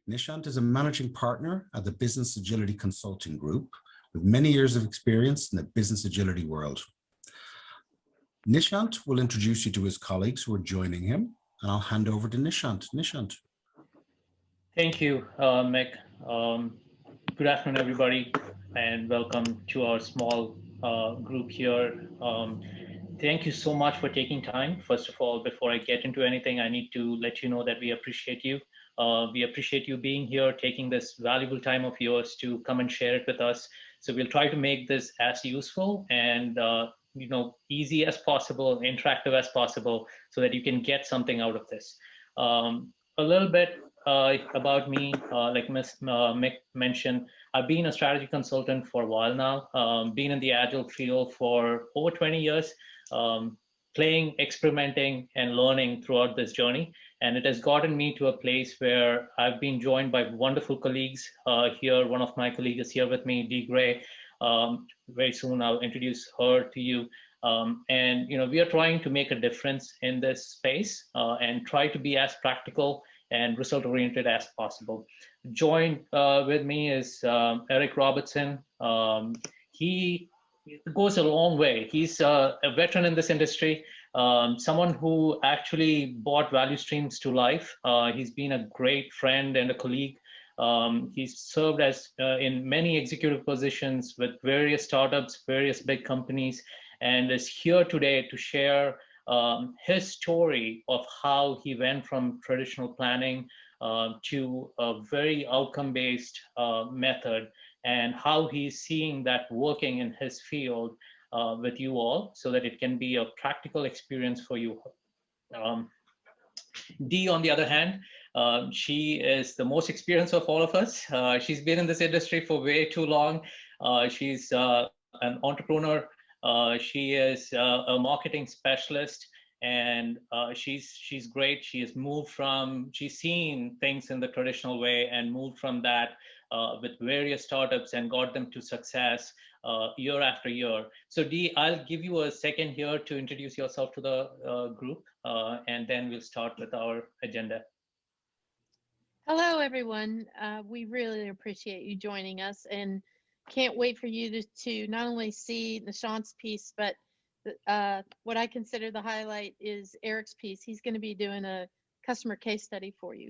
Nishant is a managing partner at the Business Agility Consulting Group with many years of experience in the business agility world. Nishant will introduce you to his colleagues who are joining him, and I'll hand over to Nishant. Nishant. Thank you, Mick. Good afternoon, everybody, and welcome to our small group here. Thank you so much for taking time. First of all, before I get into anything, I need to let you know that we appreciate you. We appreciate you being here, taking this valuable time of yours to come and share it with us. So we'll try to make this as useful and easy as possible, interactive as possible, so that you can get something out of this. A little bit about me, like Mick mentioned, I've been a strategy consultant for a while now, been in the Agile field for over 20 years, playing, experimenting, and learning throughout this journey. And it has gotten me to a place where I've been joined by wonderful colleagues here. One of my colleagues is here with me, Dee Gray. Very soon I'll introduce her to you. And we are trying to make a difference in this space and try to be as practical and result-oriented as possible. Joined with me is Eric Robertson. He goes a long way. He's a veteran in this industry, someone who actually brought value streams to life. He's been a great friend and a colleague. He's served as in many executive positions with various startups, various big companies, and is here today to share his story of how he went from traditional planning to a very outcome-based method, and how he's seeing that working in his field with you all, so that it can be a practical experience for you. Dee, on the other hand, she is the most experienced of all of us. She's been in this industry for way too long. She's an entrepreneur. She is a marketing specialist, and she's great. She's seen things in the traditional way and moved from that with various startups and got them to success year after year. So Dee, I'll give you a second here to introduce yourself to the group, and then we'll start with our agenda. Hello, everyone. We really appreciate you joining us, and can't wait for you to not only see Nishant's piece, but what I consider the highlight is Eric's piece. He's going to be doing a customer case study for you.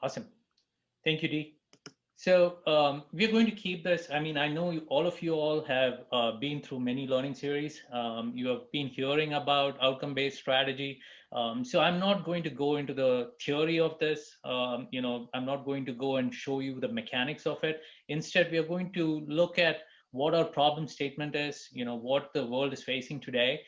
Awesome. Thank you, Dee. So we're going to keep this. I mean, I know all of you all have been through many learning series. You have been hearing about outcome-based strategy. So I'm not going to go into the theory of this. I'm not going to go and show you the mechanics of it. Instead, we are going to look at what our problem statement is, what the world is facing today,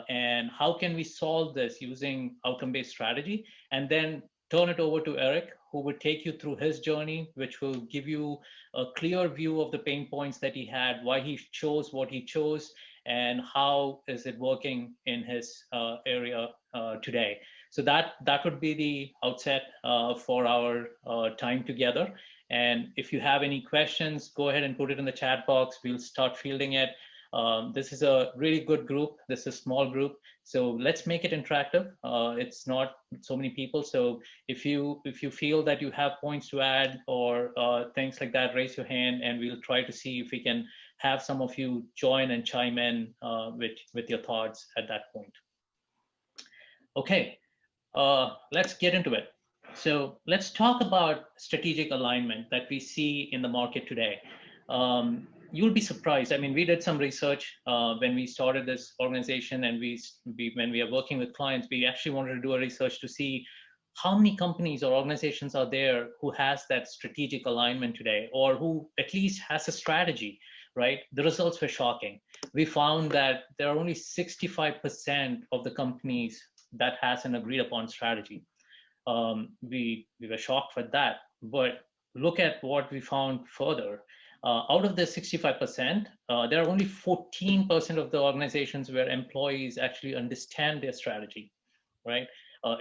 and how can we solve this using outcome-based strategy, and then turn it over to Eric, who will take you through his journey, which will give you a clear view of the pain points that he had, why he chose what he chose, and how is it working in his area today. So that would be the outset for our time together. And if you have any questions, go ahead and put it in the chat box. We'll start fielding it. This is a really good group. This is a small group. So let's make it interactive. It's not so many people. So if you feel that you have points to add or things like that, raise your hand, and we'll try to see if we can have some of you join and chime in with your thoughts at that point. Okay, let's get into it. So let's talk about strategic alignment that we see in the market today. You'll be surprised. I mean, we did some research when we started this organization, and when we are working with clients, we actually wanted to do a research to see how many companies or organizations are there who has that strategic alignment today, or who at least has a strategy, right? The results were shocking. We found that there are only 65% of the companies that has an agreed upon strategy. We were shocked with that, but look at what we found further. Out of the 65%, there are only 14% of the organizations where employees actually understand their strategy, right?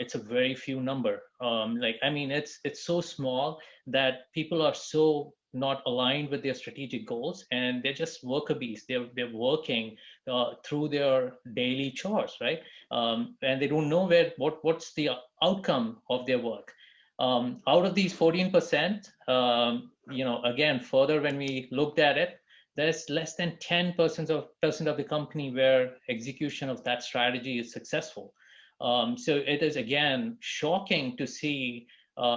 It's a very few number. It's so small that people are so not aligned with their strategic goals, and they're just worker bees. They're working through their daily chores, right? And they don't know what's the outcome of their work. Out of these 14%, again, further when we looked at it, there's less than 10% of the company where execution of that strategy is successful. So it is, again, shocking to see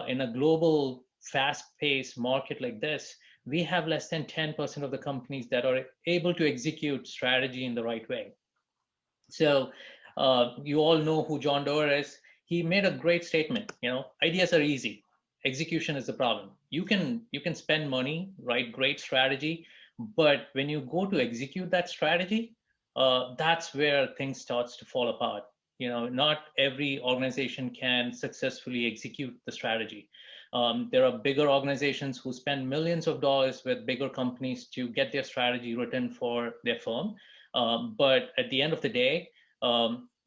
in a global, fast-paced market like this, we have less than 10% of the companies that are able to execute strategy in the right way. So you all know who John Doerr is. He made a great statement. Ideas are easy. Execution is the problem. You can spend money, write great strategy, but when you go to execute that strategy, that's where things starts to fall apart. Not every organization can successfully execute the strategy. There are bigger organizations who spend millions of dollars with bigger companies to get their strategy written for their firm. But at the end of the day,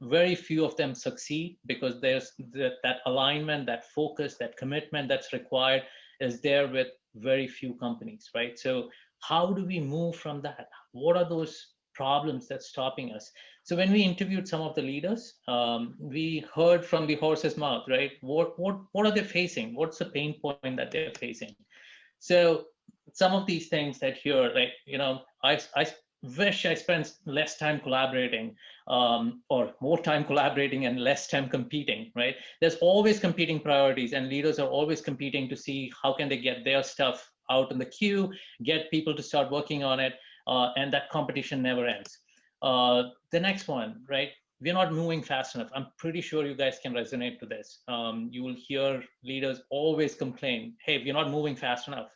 very few of them succeed because there's that alignment, that focus, that commitment that's required is there with very few companies, right? So how do we move from that? What are those problems that's stopping us? So when we interviewed some of the leaders, we heard from the horse's mouth, right? What are they facing? What's the pain point that they're facing? So some of these things that here, like, I wish I spent less time collaborating, or more time collaborating and less time competing, right? There's always competing priorities, and leaders are always competing to see how can they get their stuff out in the queue, get people to start working on it, and that competition never ends. The next one, right? We're not moving fast enough. I'm pretty sure you guys can resonate to this. You will hear leaders always complain, hey, we're not moving fast enough.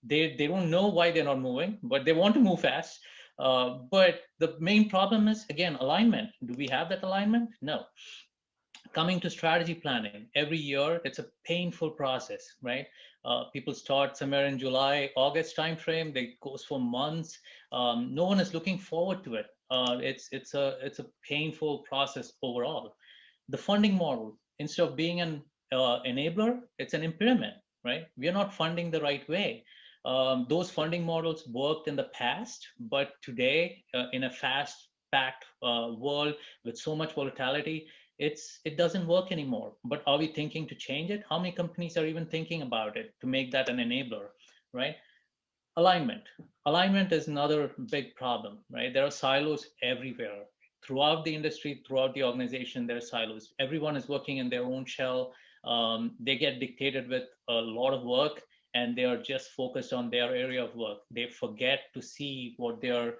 They don't know why they're not moving, but they want to move fast. But the main problem is, again, alignment. Do we have that alignment? No. Coming to strategy planning, every year, it's a painful process, right? People start somewhere in July, August timeframe. They goes for months. No one is looking forward to it. It's a painful process overall. The funding model, instead of being an enabler, it's an impairment, right? We are not funding the right way. Those funding models worked in the past, but today, in a fast-packed world with so much volatility, it doesn't work anymore. But are we thinking to change it? How many companies are even thinking about it to make that an enabler, right? Alignment is another big problem, right? There are silos everywhere. Throughout the industry, throughout the organization, there are silos. Everyone is working in their own shell. They get dictated with a lot of work, and they are just focused on their area of work. They forget to see what their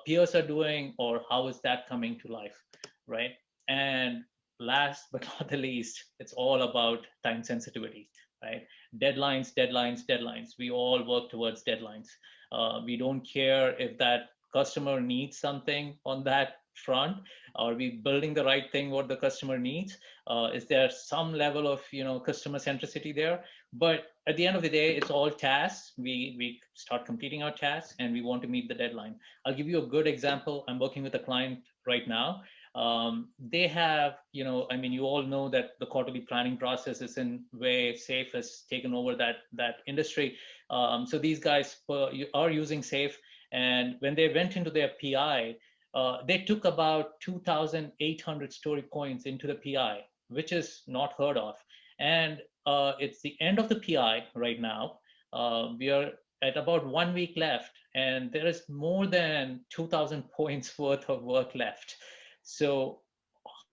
peers are doing, or how is that coming to life, right? And last but not the least, it's all about time sensitivity, right? Deadlines. We all work towards deadlines. We don't care if that customer needs something on that front. Are we building the right thing what the customer needs? Is there some level of customer centricity there? But at the end of the day, it's all tasks. We start completing our tasks, and we want to meet the deadline. I'll give you a good example. I'm working with a client right now. They have, you all know that the quarterly planning process is in way SAFe has taken over that industry. So these guys are using SAFe, and when they went into their PI, they took about 2,800 story points into the PI, which is not heard of. And it's the end of the PI right now. We are at about 1 week left, and there is more than 2,000 points worth of work left. So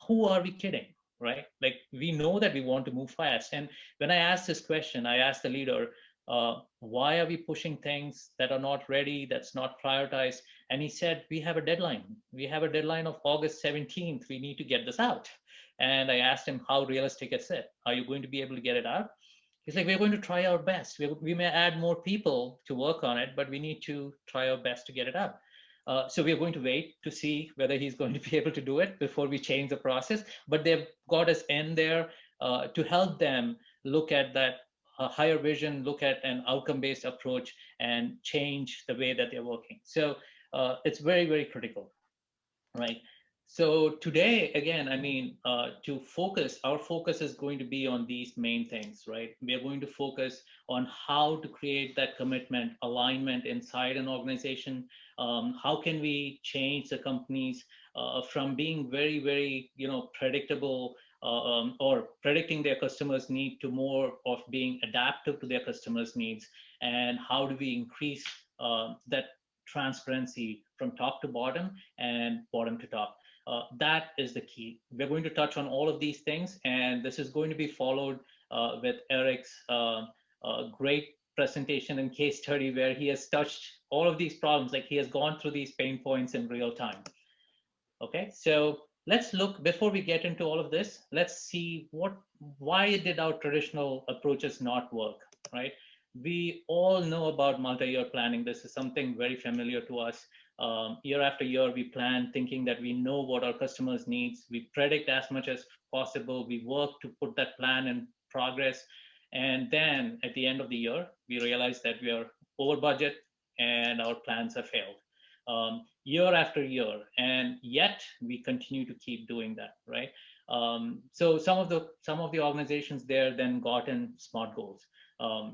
who are we kidding, right? Like, we know that we want to move fast. And when I asked this question, I asked the leader, why are we pushing things that are not ready, that's not prioritized? And he said, we have a deadline. We have a deadline of August 17th. We need to get this out. And I asked him, how realistic is it? Are you going to be able to get it out? He's like, we're going to try our best. We may add more people to work on it, but we need to try our best to get it out. So we're going to wait to see whether he's going to be able to do it before we change the process. But they've got us in there to help them look at that higher vision, look at an outcome-based approach, and change the way that they're working. So it's very, very critical, right? So today, again, to focus, our focus is going to be on these main things, right? We are going to focus on how to create that commitment, alignment inside an organization. How can we change the companies from being very, very, predictable or predicting their customers' need to more of being adaptive to their customers' needs, and how do we increase that transparency from top to bottom and bottom to top. That is the key. We're going to touch on all of these things, and this is going to be followed with Eric's great presentation and case study where he has touched all of these problems, like he has gone through these pain points in real time. Okay, so let's look, before we get into all of this, let's see why did our traditional approaches not work, right? We all know about multi-year planning. This is something very familiar to us. Year after year, we plan thinking that we know what our customers' needs. We predict as much as possible. We work to put that plan in progress. And then at the end of the year, we realize that we are over budget and our plans have failed. Year after year, and yet we continue to keep doing that, right? So some of the organizations there then got in SMART goals,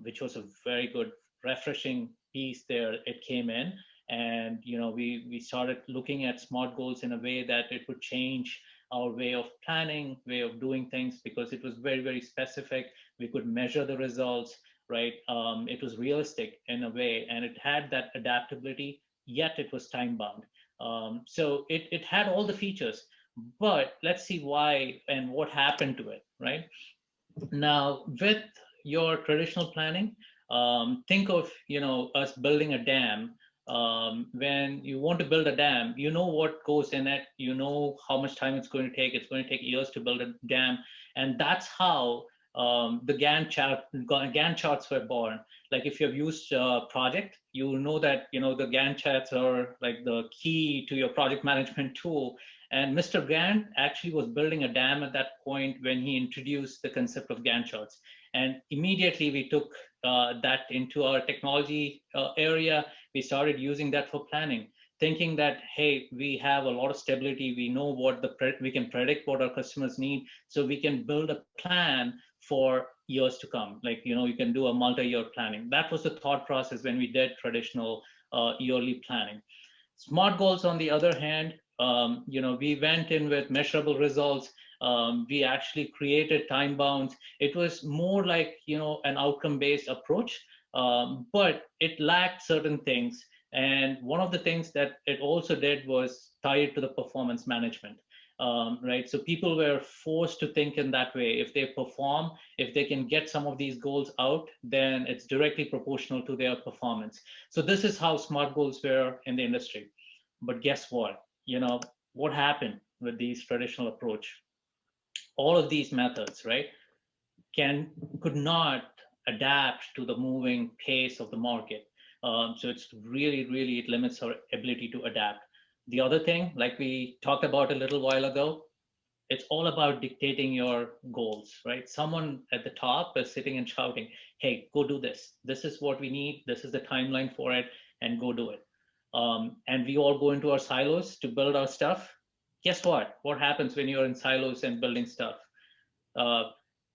which was a very good, refreshing piece there. It came in, and we started looking at SMART goals in a way that it would change our way of planning, way of doing things, because it was very, very specific. We could measure the results, right? It was realistic in a way, and it had that adaptability, yet it was time bound. So it had all the features, but let's see why and what happened to it, right? Now, with your traditional planning, think of us building a dam. When you want to build a dam, you know what goes in it, you know how much time it's going to take. It's going to take years to build a dam, and that's how the Gantt charts were born. Like if you've used Project, you know that the Gantt charts are like the key to your project management tool. And Mr. Gantt actually was building a dam at that point when he introduced the concept of Gantt charts. And immediately we took that into our technology area. We started using that for planning, thinking that, hey, we have a lot of stability. We know what we can predict what our customers need, so we can build a plan for years to come. Like, you can do a multi-year planning. That was the thought process when we did traditional yearly planning. SMART goals, on the other hand, we went in with measurable results. We actually created time bounds. It was more like, an outcome-based approach, but it lacked certain things. And one of the things that it also did was tie it to the performance management, right? So people were forced to think in that way. If they perform, if they can get some of these goals out, then it's directly proportional to their performance. So this is how SMART goals were in the industry. But guess what? What happened with these traditional approach? All of these methods, right, could not adapt to the moving pace of the market. So it's really, it limits our ability to adapt. The other thing, like we talked about a little while ago, it's all about dictating your goals, right? Someone at the top is sitting and shouting, hey, go do this. This is what we need. This is the timeline for it, and go do it. And we all go into our silos to build our stuff. Guess what? What happens when you're in silos and building stuff?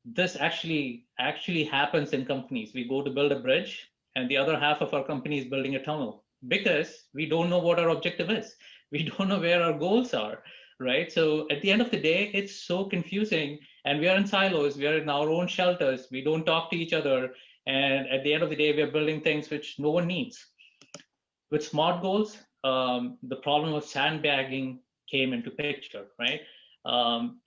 This actually happens in companies. We go to build a bridge, and the other half of our company is building a tunnel, because we don't know what our objective is. We don't know where our goals are, right? So at the end of the day, it's so confusing, and we are in silos. We are in our own shelters. We don't talk to each other. And at the end of the day, we are building things which no one needs. With SMART goals, the problem of sandbagging came into picture, right?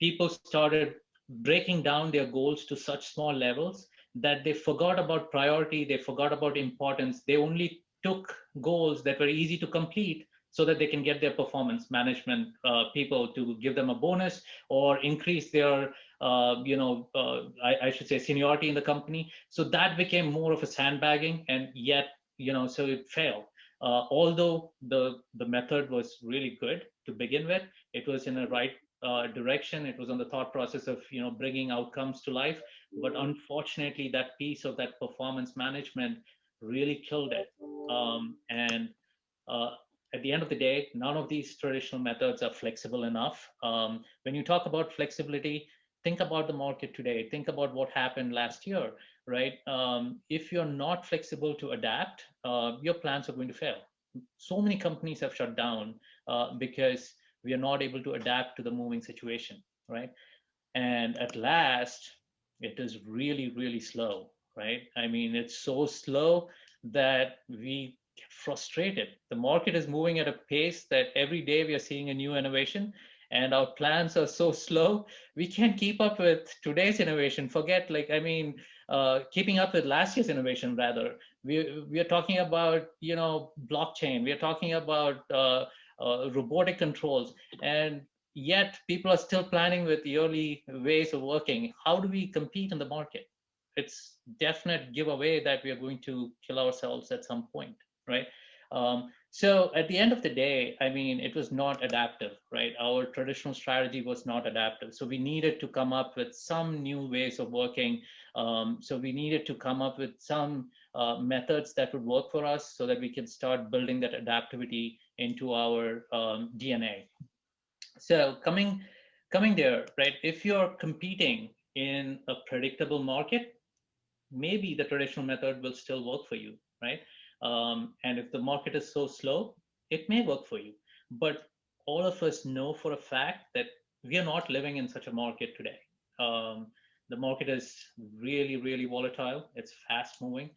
People started breaking down their goals to such small levels that they forgot about priority, they forgot about importance. They only took goals that were easy to complete so that they can get their performance management people to give them a bonus or increase their, I should say, seniority in the company. So that became more of a sandbagging, and yet, so it failed. Although the method was really good to begin with, it was in the right direction. It was on the thought process of bringing outcomes to life, but unfortunately that piece of that performance management really killed it. And at the end of the day, none of these traditional methods are flexible enough. When you talk about flexibility, think about the market today. Think about what happened last year, right? If you're not flexible to adapt, your plans are going to fail. So many companies have shut down because we are not able to adapt to the moving situation, right? And at last, it is really, really slow, right? I mean, it's so slow that we get frustrated. The market is moving at a pace that every day we are seeing a new innovation, and our plans are so slow, we can't keep up with today's innovation. Forget, like, I mean, keeping up with last year's innovation, rather. We are talking about, blockchain. We are talking about robotic controls. And yet people are still planning with yearly ways of working. How do we compete in the market? It's definite giveaway that we are going to kill ourselves at some point, right? So at the end of the day, I mean, it was not adaptive, right? Our traditional strategy was not adaptive. So we needed to come up with some new ways of working. So we needed to come up with some methods that would work for us so that we can start building that adaptivity into our DNA. So coming there, right? If you're competing in a predictable market, maybe the traditional method will still work for you, right? And if the market is so slow, it may work for you. But all of us know for a fact that we are not living in such a market today. The market is really, really volatile. It's fast moving.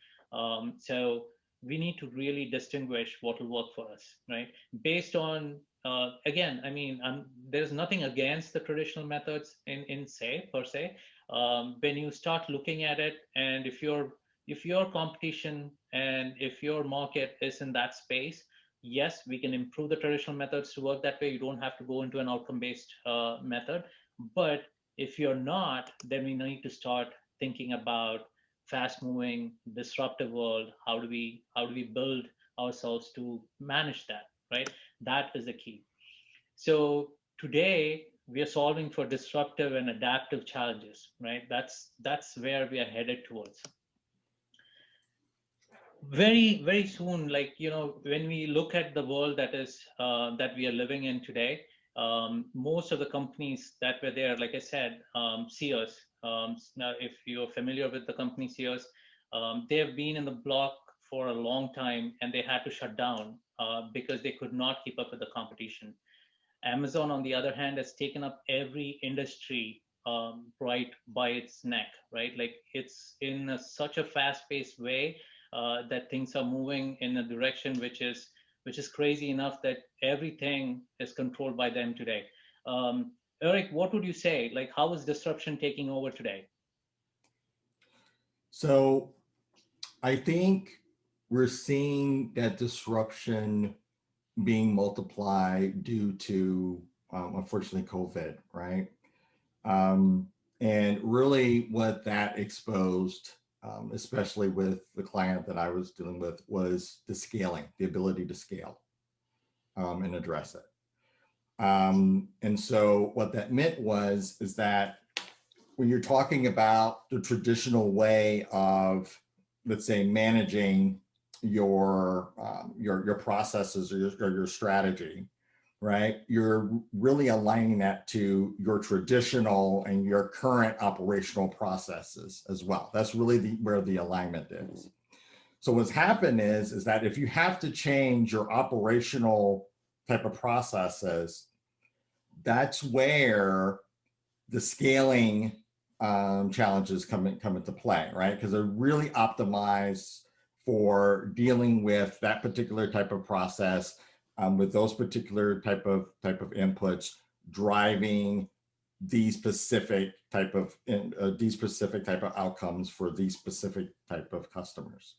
So we need to really distinguish what will work for us, right? Based on, again, I mean, there's nothing against the traditional methods in say, per se. When you start looking at it, and if your competition and if your market is in that space, yes, we can improve the traditional methods to work that way. You don't have to go into an outcome-based method. But if you're not, then we need to start thinking about fast-moving, disruptive world. How do we build ourselves to manage that, right? That is the key. So today we are solving for disruptive and adaptive challenges, right? That's where we are headed towards. Very, very soon, like, when we look at the world that we are living in today, most of the companies that were there, like I said, Sears, now if you're familiar with the company Sears, they have been in the block for a long time, and they had to shut down because they could not keep up with the competition. Amazon, on the other hand, has taken up every industry right by its neck, right? Like, it's in such a fast-paced way that things are moving in a direction which is crazy enough that everything is controlled by them today. Eric, what would you say? Like, how is disruption taking over today? So I think we're seeing that disruption being multiplied due to, unfortunately, COVID, right? And really what that exposed, especially with the client that I was dealing with, was the scaling, the ability to scale and address it. And so what that meant is that when you're talking about the traditional way of, let's say, managing your processes or your strategy, right? You're really aligning that to your traditional and your current operational processes as well. That's really where the alignment is. So what's happened is that if you have to change your operational type of processes, that's where the scaling challenges come into play, right? Because they're really optimized for dealing with that particular type of process, with those particular type of inputs, driving these specific type of outcomes for these specific type of customers.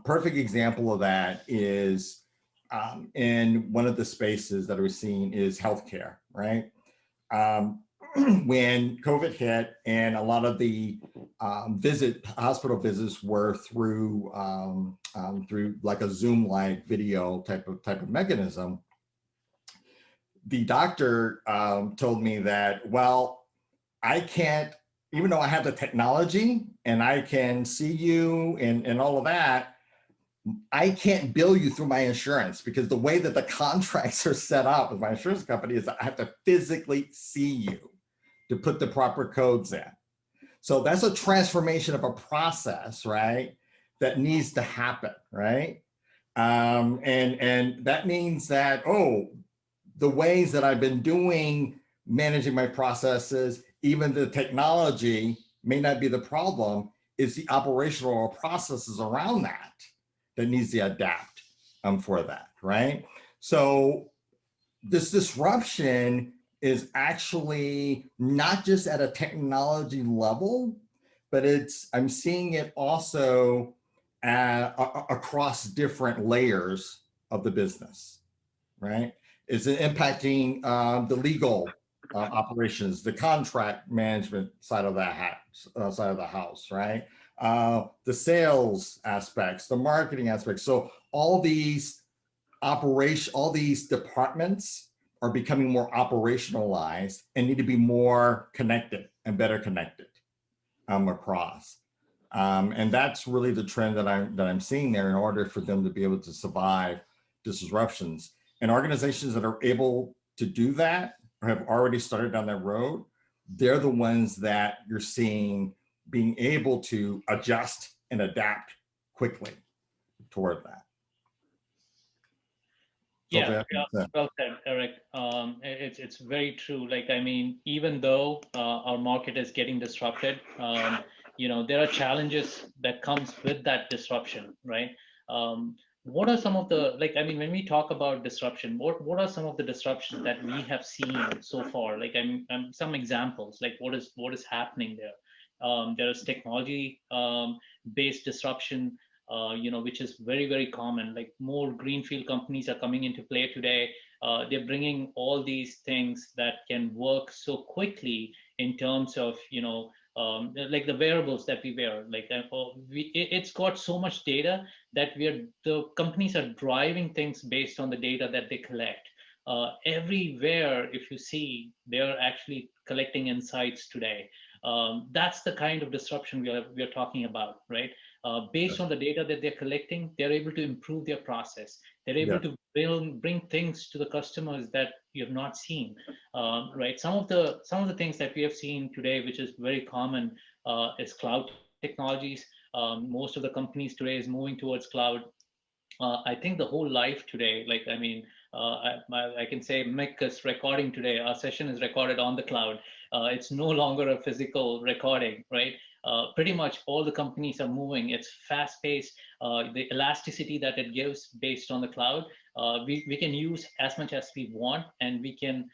Perfect example of that is in one of the spaces that we're seeing is healthcare, right? When COVID hit and a lot of the hospital visits were through like a Zoom-like video type of mechanism, the doctor told me that, well, I can't, even though I have the technology and I can see you and all of that, I can't bill you through my insurance because the way that the contracts are set up with my insurance company is that I have to physically see you to put the proper codes in. So that's a transformation of a process, right? That needs to happen, right? And that means that, the ways that I've been managing my processes even the technology may not be the problem, it's the operational processes around that needs to adapt for that, right? So this disruption is actually not just at a technology level, but I'm seeing it also across different layers of the business, right? Is it impacting the legal operations, the contract management side of the house, right? The sales aspects, the marketing aspects. So all these departments are becoming more operationalized and need to be more connected and better connected across. And that's really the trend that I'm seeing there in order for them to be able to survive disruptions. And organizations that are able to do that or have already started down that road, they're the ones that you're seeing being able to adjust and adapt quickly toward that. Yeah, well said, Eric. It's very true. Like, I mean, even though our market is getting disrupted, there are challenges that comes with that disruption, right? What are some of the, like, I mean, when we talk about disruption, what are some of the disruptions that we have seen so far? Like, some examples, like what is happening there? There is technology based disruption, which is very, very common. Like more greenfield companies are coming into play today. They're bringing all these things that can work so quickly in terms of, like the wearables that we wear. Like it's got so much data that the companies are driving things based on the data that they collect. Everywhere, if you see, they're actually collecting insights today. That's the kind of disruption we are talking about, right? Based on the data that they're collecting, they're able to improve their process. They're able to bring things to the customers that you have not seen, right? Some of the things that we have seen today, which is very common, is cloud technologies. Most of the companies today is moving towards cloud. I think the whole life today, like, I mean, I can say Mick is recording today. Our session is recorded on the cloud. It's no longer a physical recording, right? Pretty much all the companies are moving. It's fast paced. The elasticity that it gives based on the cloud, we can use as much as we want, and we can,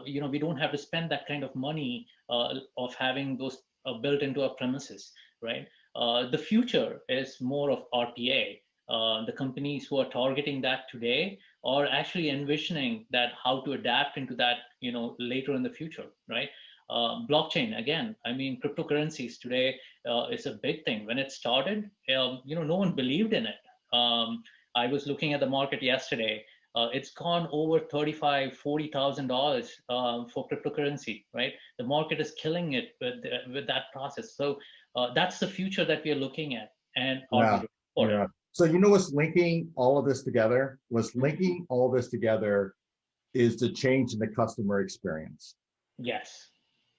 we don't have to spend that kind of money of having those built into our premises, right? The future is more of RPA. The companies who are targeting that today are actually envisioning that how to adapt into that, later in the future, right? Blockchain, again, I mean, cryptocurrencies today is a big thing. When it started, no one believed in it. I was looking at the market yesterday. It's gone over $35,000, $40,000 for cryptocurrency, right? The market is killing it with that process. So that's the future that we are looking at, and are we ready for it? So what's linking all of this together? What's linking all of this together is the change in the customer experience. Yes.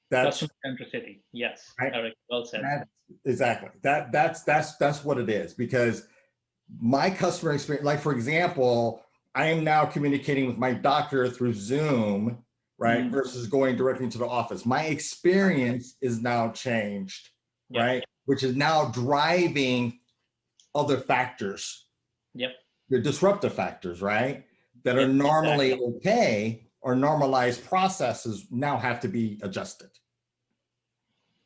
That's customer centricity. Yes, right? Eric, well said. Exactly. That's what it is. Because my customer experience, like for example, I am now communicating with my doctor through Zoom, right? Versus going directly to the office. My experience is now changed, right? Which is now driving other factors. The disruptive factors, right? That are normally okay, or normalized processes now have to be adjusted.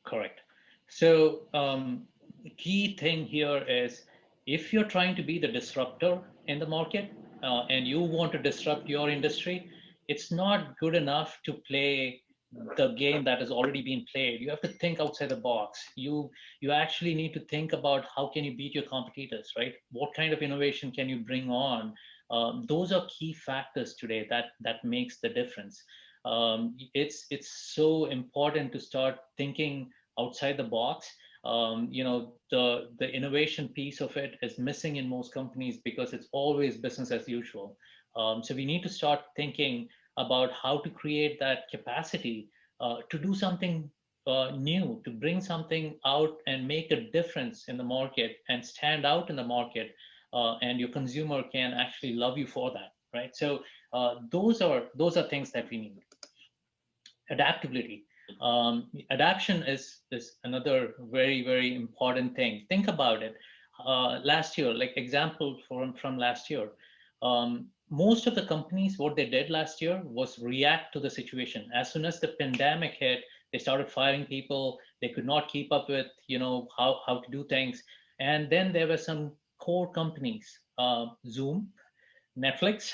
Correct. So the key thing here is, if you're trying to be the disruptor in the market and you want to disrupt your industry, it's not good enough to play the game that has already been played. You have to think outside the box. You actually need to think about how can you beat your competitors, right? What kind of innovation can you bring on? Those are key factors today that makes the difference. It's so important to start thinking outside the box. The innovation piece of it is missing in most companies because it's always business as usual. So we need to start thinking about how to create that capacity to do something new, to bring something out and make a difference in the market and stand out in the market, and your consumer can actually love you for that, right? So those are things that we need. Adaptability. Adaptation is another very, very important thing. Think about it. Last year, like example from last year, most of the companies, what they did last year was react to the situation. As soon as the pandemic hit, they started firing people. They could not keep up with, how to do things. And then there were some core companies, Zoom, Netflix,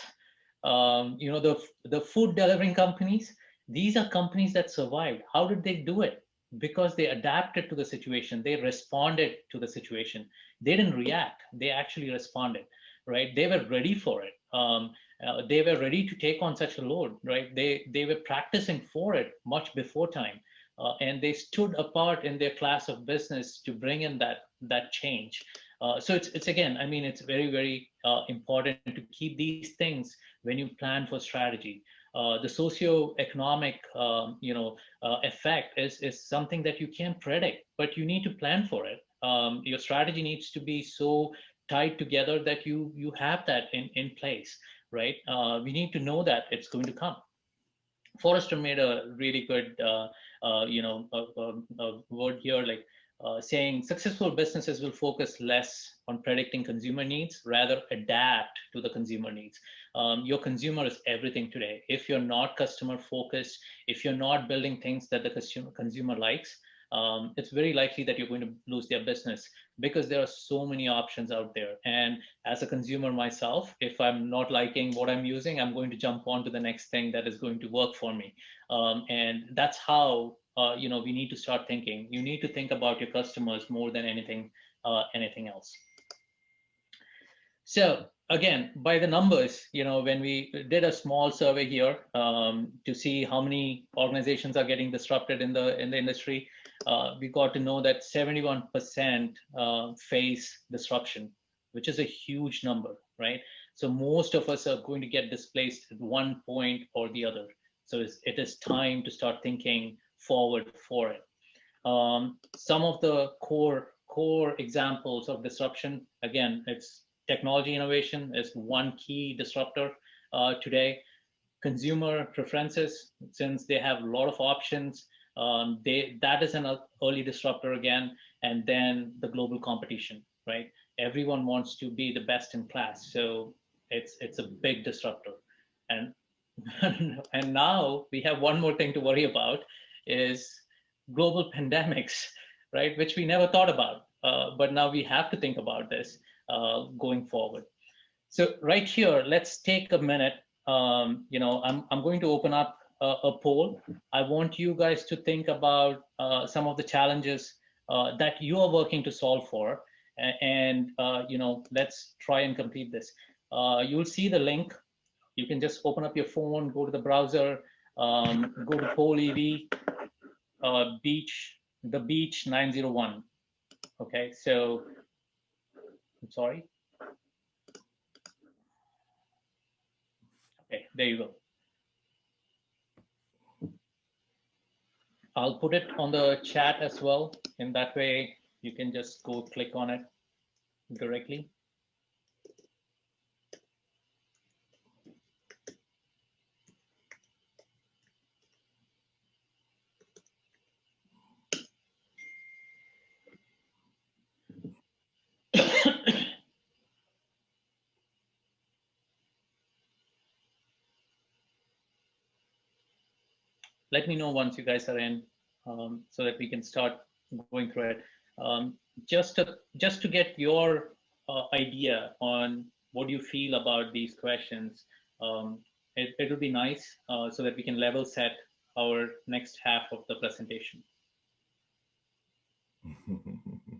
the food delivering companies. These are companies that survived. How did they do it? Because they adapted to the situation. They responded to the situation. They didn't react. They actually responded, right? They were ready for it. They were ready to take on such a load, right? They were practicing for it much before time. And they stood apart in their class of business to bring in that change. So it's again, I mean, it's very, very important to keep these things when you plan for strategy. The socio-economic, effect is something that you can't predict, but you need to plan for it. Your strategy needs to be so tied together that you have that in place, right? We need to know that it's going to come. Forrester made a really good, word here, like saying successful businesses will focus less on predicting consumer needs, rather adapt to the consumer needs. Your consumer is everything today. If you're not customer focused, if you're not building things that the consumer likes, it's very likely that you're going to lose their business, because there are so many options out there. And as a consumer myself, if I'm not liking what I'm using, I'm going to jump on to the next thing that is going to work for me. And that's how we need to start thinking. You need to think about your customers more than anything else. So again, by the numbers, when we did a small survey here to see how many organizations are getting disrupted in the industry, we got to know that 71% face disruption, which is a huge number, right? So most of us are going to get displaced at one point or the other. So it is time to start thinking forward for it. Some of the core examples of disruption, again, it's technology innovation is one key disruptor today. Consumer preferences, since they have a lot of options, that is an early disruptor again. And then the global competition, right? Everyone wants to be the best in class, so it's a big disruptor. And and now we have one more thing to worry about, is global pandemics, right? Which we never thought about, but now we have to think about this going forward. So right here, let's take a minute. I'm going to open up a poll. I want you guys to think about some of the challenges that you are working to solve for, and let's try and complete this. You'll see the link. You can just open up your phone, go to the browser, go to Poll EV, the beach 901. Okay, so I'm sorry. Okay, there you go. I'll put it on the chat as well. In that way, you can just go click on it directly. Let me know once you guys are in, so that we can start going through it. Just to get your idea on what you feel about these questions, it would be nice so that we can level set our next half of the presentation.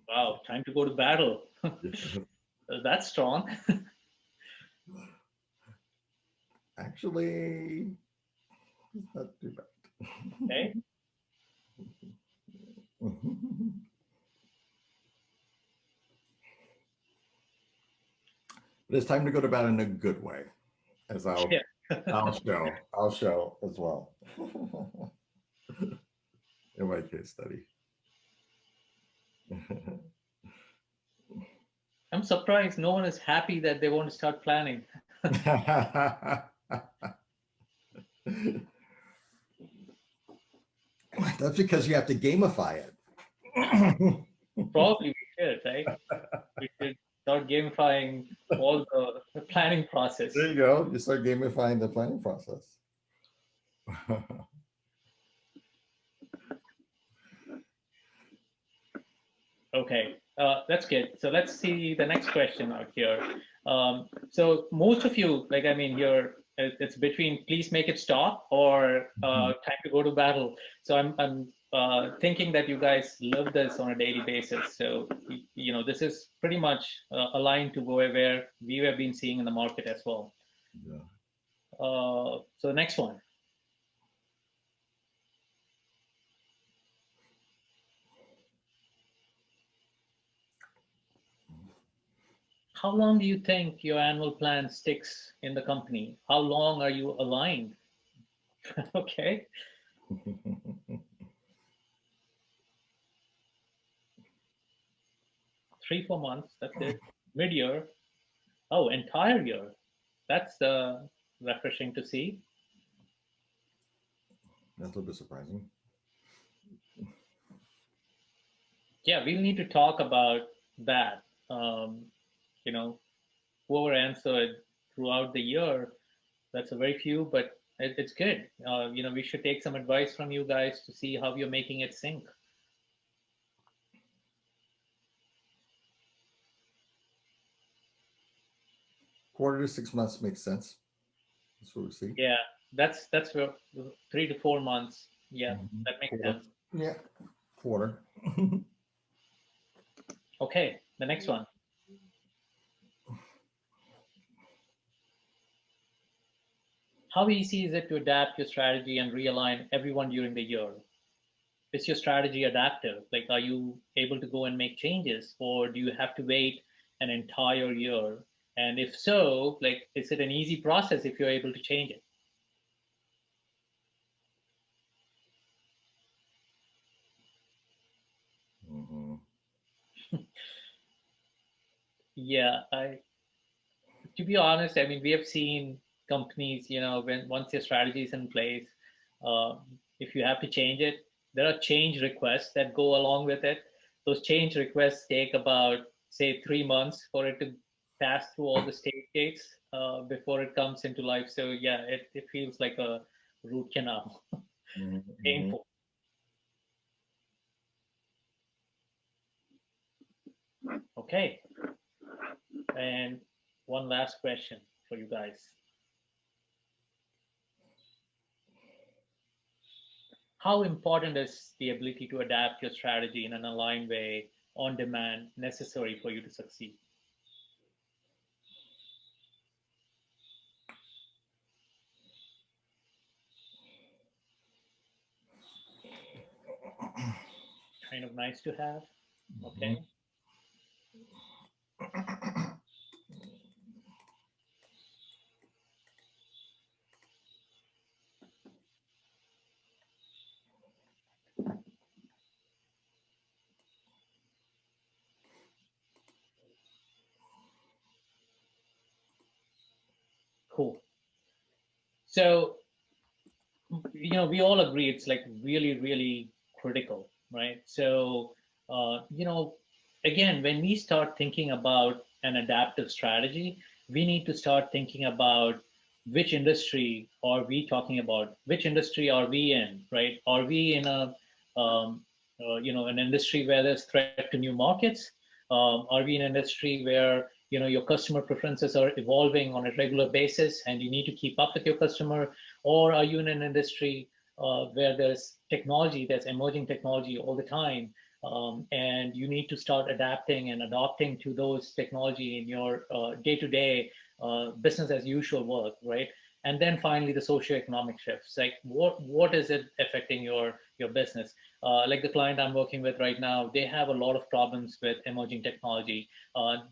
Wow, time to go to battle. That's strong. Actually, it's not too bad. Okay. But it's time to go to bed in a good way, as I'll show as well in my case study. I'm surprised no one is happy that they want to start planning. That's because you have to gamify it. Probably we should, right? We should start gamifying all the planning process. There you go. You start gamifying the planning process. Okay, that's good. So let's see the next question out here. So most of you, like, I mean, it's between please make it stop or time to go to battle. So I'm thinking that you guys live this on a daily basis. So, you know, this is pretty much aligned to where we have been seeing in the market as well. Yeah. So the next one. How long do you think your annual plan sticks in the company? How long are you aligned? Okay. 3-4 months. That's it. Mid-year. Oh, entire year. That's refreshing to see. That's a little bit surprising. Yeah, we'll need to talk about that. You know, whoever answered throughout the year, that's a very few, but it's good. You know, we should take some advice from you guys to see how you're making it sync. 4 to 6 months makes sense. That's what we see. Yeah, that's where 3 to 4 months. Yeah, that makes sense. Yeah, quarter. Okay, the next one. How easy is it to adapt your strategy and realign everyone during the year? Is your strategy adaptive? Like, are you able to go and make changes, or do you have to wait an entire year? And if so, like, is it an easy process if you're able to change it? Yeah, to be honest, I mean, we have seen companies, you know, once your strategy is in place, uh, if you have to change it, there are change requests that go along with it. Those change requests take about, say, 3 months for it to pass through all the stage gates before it comes into life. So yeah, it feels like a root canal, painful. Okay, and one last question for you guys. How important is the ability to adapt your strategy in an aligned way on demand necessary for you to succeed? Kind of nice to have. Okay. Cool. So, you know, we all agree it's like really, really critical, right? So, you know, again, when we start thinking about an adaptive strategy, we need to start thinking about which industry are we talking about? Which industry are we in, right? Are we in you know, an industry where there's threat to new markets? Are we in an industry where, you know, your customer preferences are evolving on a regular basis and you need to keep up with your customer? Or are you in an industry where there's technology, there's emerging technology all the time, and you need to start adapting and adopting to those technology in your day-to-day business as usual work, right? And then finally, the socioeconomic shifts. Like, what is it affecting your business? Like the client I'm working with right now, they have a lot of problems with emerging technology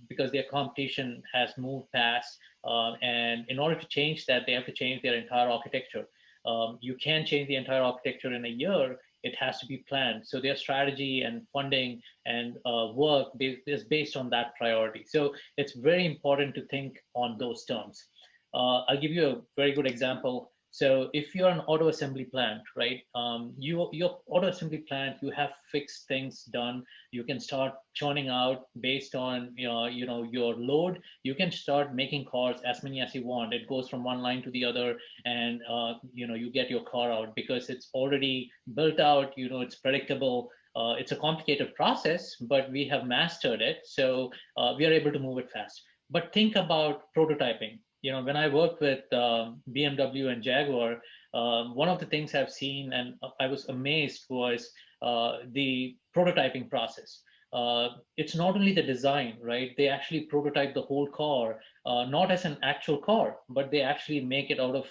because their competition has moved past. And in order to change that, they have to change their entire architecture. You can't change the entire architecture in a year. It has to be planned. So their strategy and funding and work is based on that priority. So it's very important to think on those terms. I'll give you a very good example. So if you're an auto assembly plant, right, your auto assembly plant, you have fixed things done. You can start churning out based on your load. You can start making cars as many as you want. It goes from one line to the other, and you get your car out because it's already built out. It's predictable. It's a complicated process, but we have mastered it, so we are able to move it fast. But think about prototyping. When I worked with BMW and Jaguar, one of the things I've seen and I was amazed was the prototyping process. It's not only the design, right? They actually prototype the whole car, not as an actual car, but they actually make it out of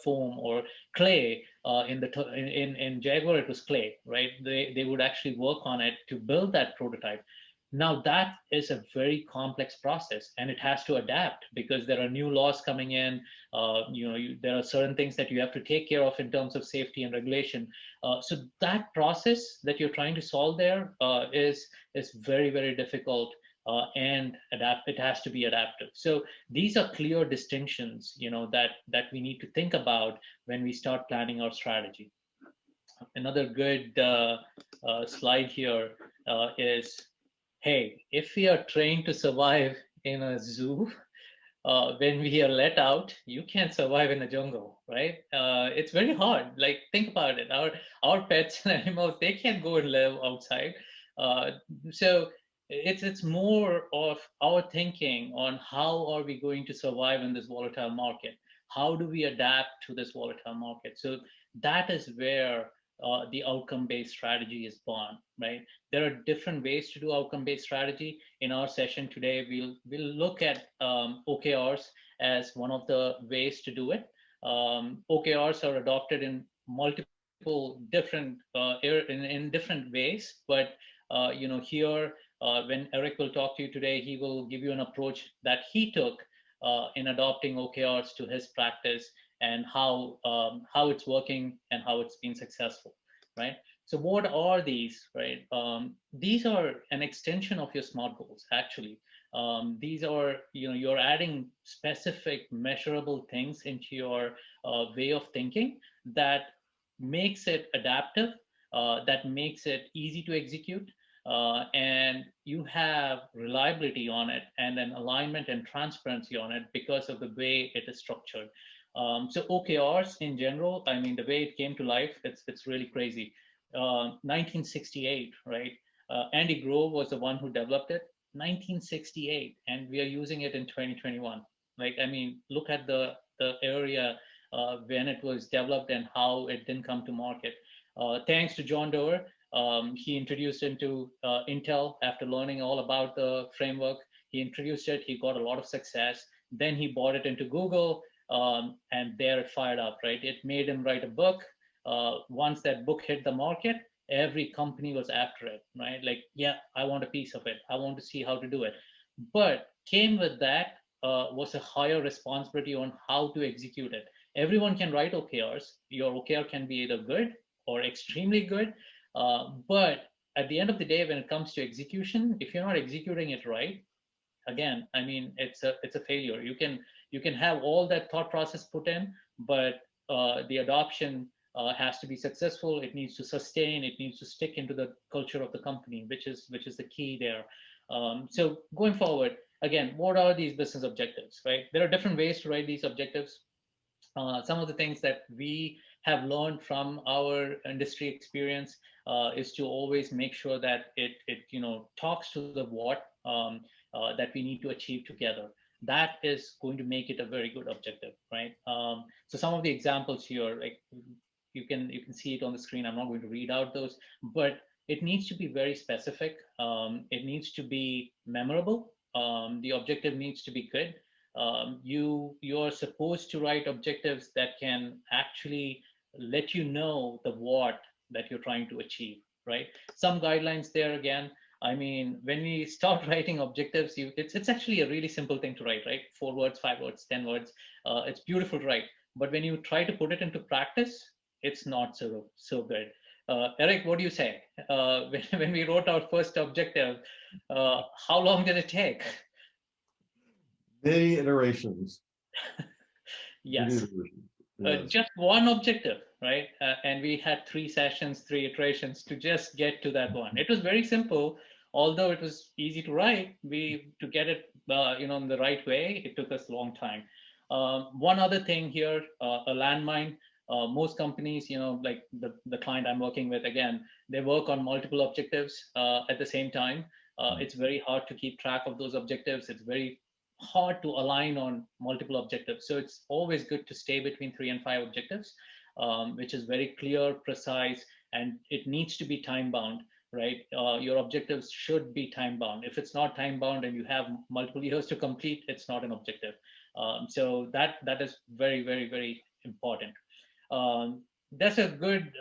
foam or clay. In Jaguar, it was clay, right? They would actually work on it to build that prototype. Now that is a very complex process, and it has to adapt because there are new laws coming in. There are certain things that you have to take care of in terms of safety and regulation. So that process that you're trying to solve there is very, very difficult, and it has to be adaptive. So these are clear distinctions, that we need to think about when we start planning our strategy. Another good slide here is, hey, if we are trained to survive in a zoo, when we are let out, you can't survive in a jungle, right? It's very hard. Like, think about it. Our pets and animals, they can't go and live outside. So it's more of our thinking on how are we going to survive in this volatile market? How do we adapt to this volatile market? So that is where the outcome-based strategy is born, right? There are different ways to do outcome-based strategy. In our session today, we'll look at OKRs as one of the ways to do it. OKRs are adopted in multiple different in different ways, but here when Eric will talk to you today, he will give you an approach that he took in adopting OKRs to his practice, and how it's working and how it's been successful, right? So what are these, right? These are an extension of your SMART goals, actually. These are, you're adding specific measurable things into your way of thinking that makes it adaptive, that makes it easy to execute, and you have reliability on it, and then alignment and transparency on it because of the way it is structured. So OKRs in general, I mean, the way it came to life, it's really crazy. 1968, right? Andy Grove was the one who developed it. 1968, and we are using it in 2021. Like, I mean, look at the area when it was developed and how it didn't come to market. Thanks to John Doerr, he introduced into Intel after learning all about the framework. He introduced it. He got a lot of success. Then he bought it into Google. And there it fired up, right? It made him write a book. Once that book hit the market, every company was after it, right? Like, yeah, I want a piece of it. I want to see how to do it. But came with that was a higher responsibility on how to execute it. Everyone can write OKRs. Your OKR can be either good or extremely good. But at the end of the day, when it comes to execution, if you're not executing it right, again, I mean, it's a failure. You can have all that thought process put in, but the adoption has to be successful. It needs to sustain. It needs to stick into the culture of the company, which is the key there. So going forward, again, what are these business objectives, right? There are different ways to write these objectives. Some of the things that we have learned from our industry experience is to always make sure that it talks to the what that we need to achieve together. That is going to make it a very good objective, right? So some of the examples here, like you can see it on the screen. I'm not going to read out those, but it needs to be very specific. It needs to be memorable. The objective needs to be good. You're supposed to write objectives that can actually let you know the what that you're trying to achieve, right? Some guidelines there again. I mean, when we start writing objectives, it's actually a really simple thing to write, right? 4 words, 5 words, 10 words. It's beautiful to write. But when you try to put it into practice, it's not so good. Eric, what do you say? When we wrote our first objective, how long did it take? Many iterations. Yes. Many iterations. Yes. just one objective, right? And we had 3 sessions, 3 iterations to just get to that one. It was very simple, although it was easy to write. To get it, in the right way, it took us a long time. One other thing here, a landmine. Most companies, like the client I'm working with, again, they work on multiple objectives at the same time. It's very hard to keep track of those objectives. It's very hard to align on multiple objectives. So it's always good to stay between 3 and 5 objectives, which is very clear, precise, and it needs to be time bound, right? Your objectives should be time bound. If it's not time bound and you have multiple years to complete, it's not an objective. So that is very, very, very important. That's a good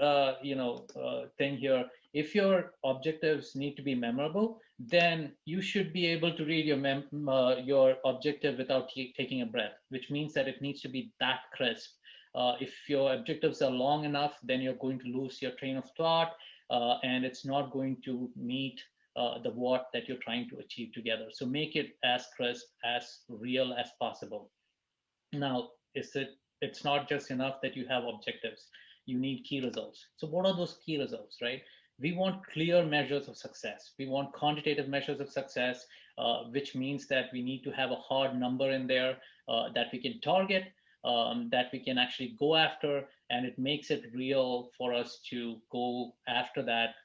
thing here. If your objectives need to be memorable, then you should be able to read your objective without taking a breath, which means that it needs to be that crisp. If your objectives are long enough, then you're going to lose your train of thought, and it's not going to meet the what that you're trying to achieve together. So make it as crisp, as real as possible. Now, it's not just enough that you have objectives. You need key results. So what are those key results, right? We want clear measures of success. We want quantitative measures of success, which means that we need to have a hard number in there that we can target, that we can actually go after, and it makes it real for us to go after that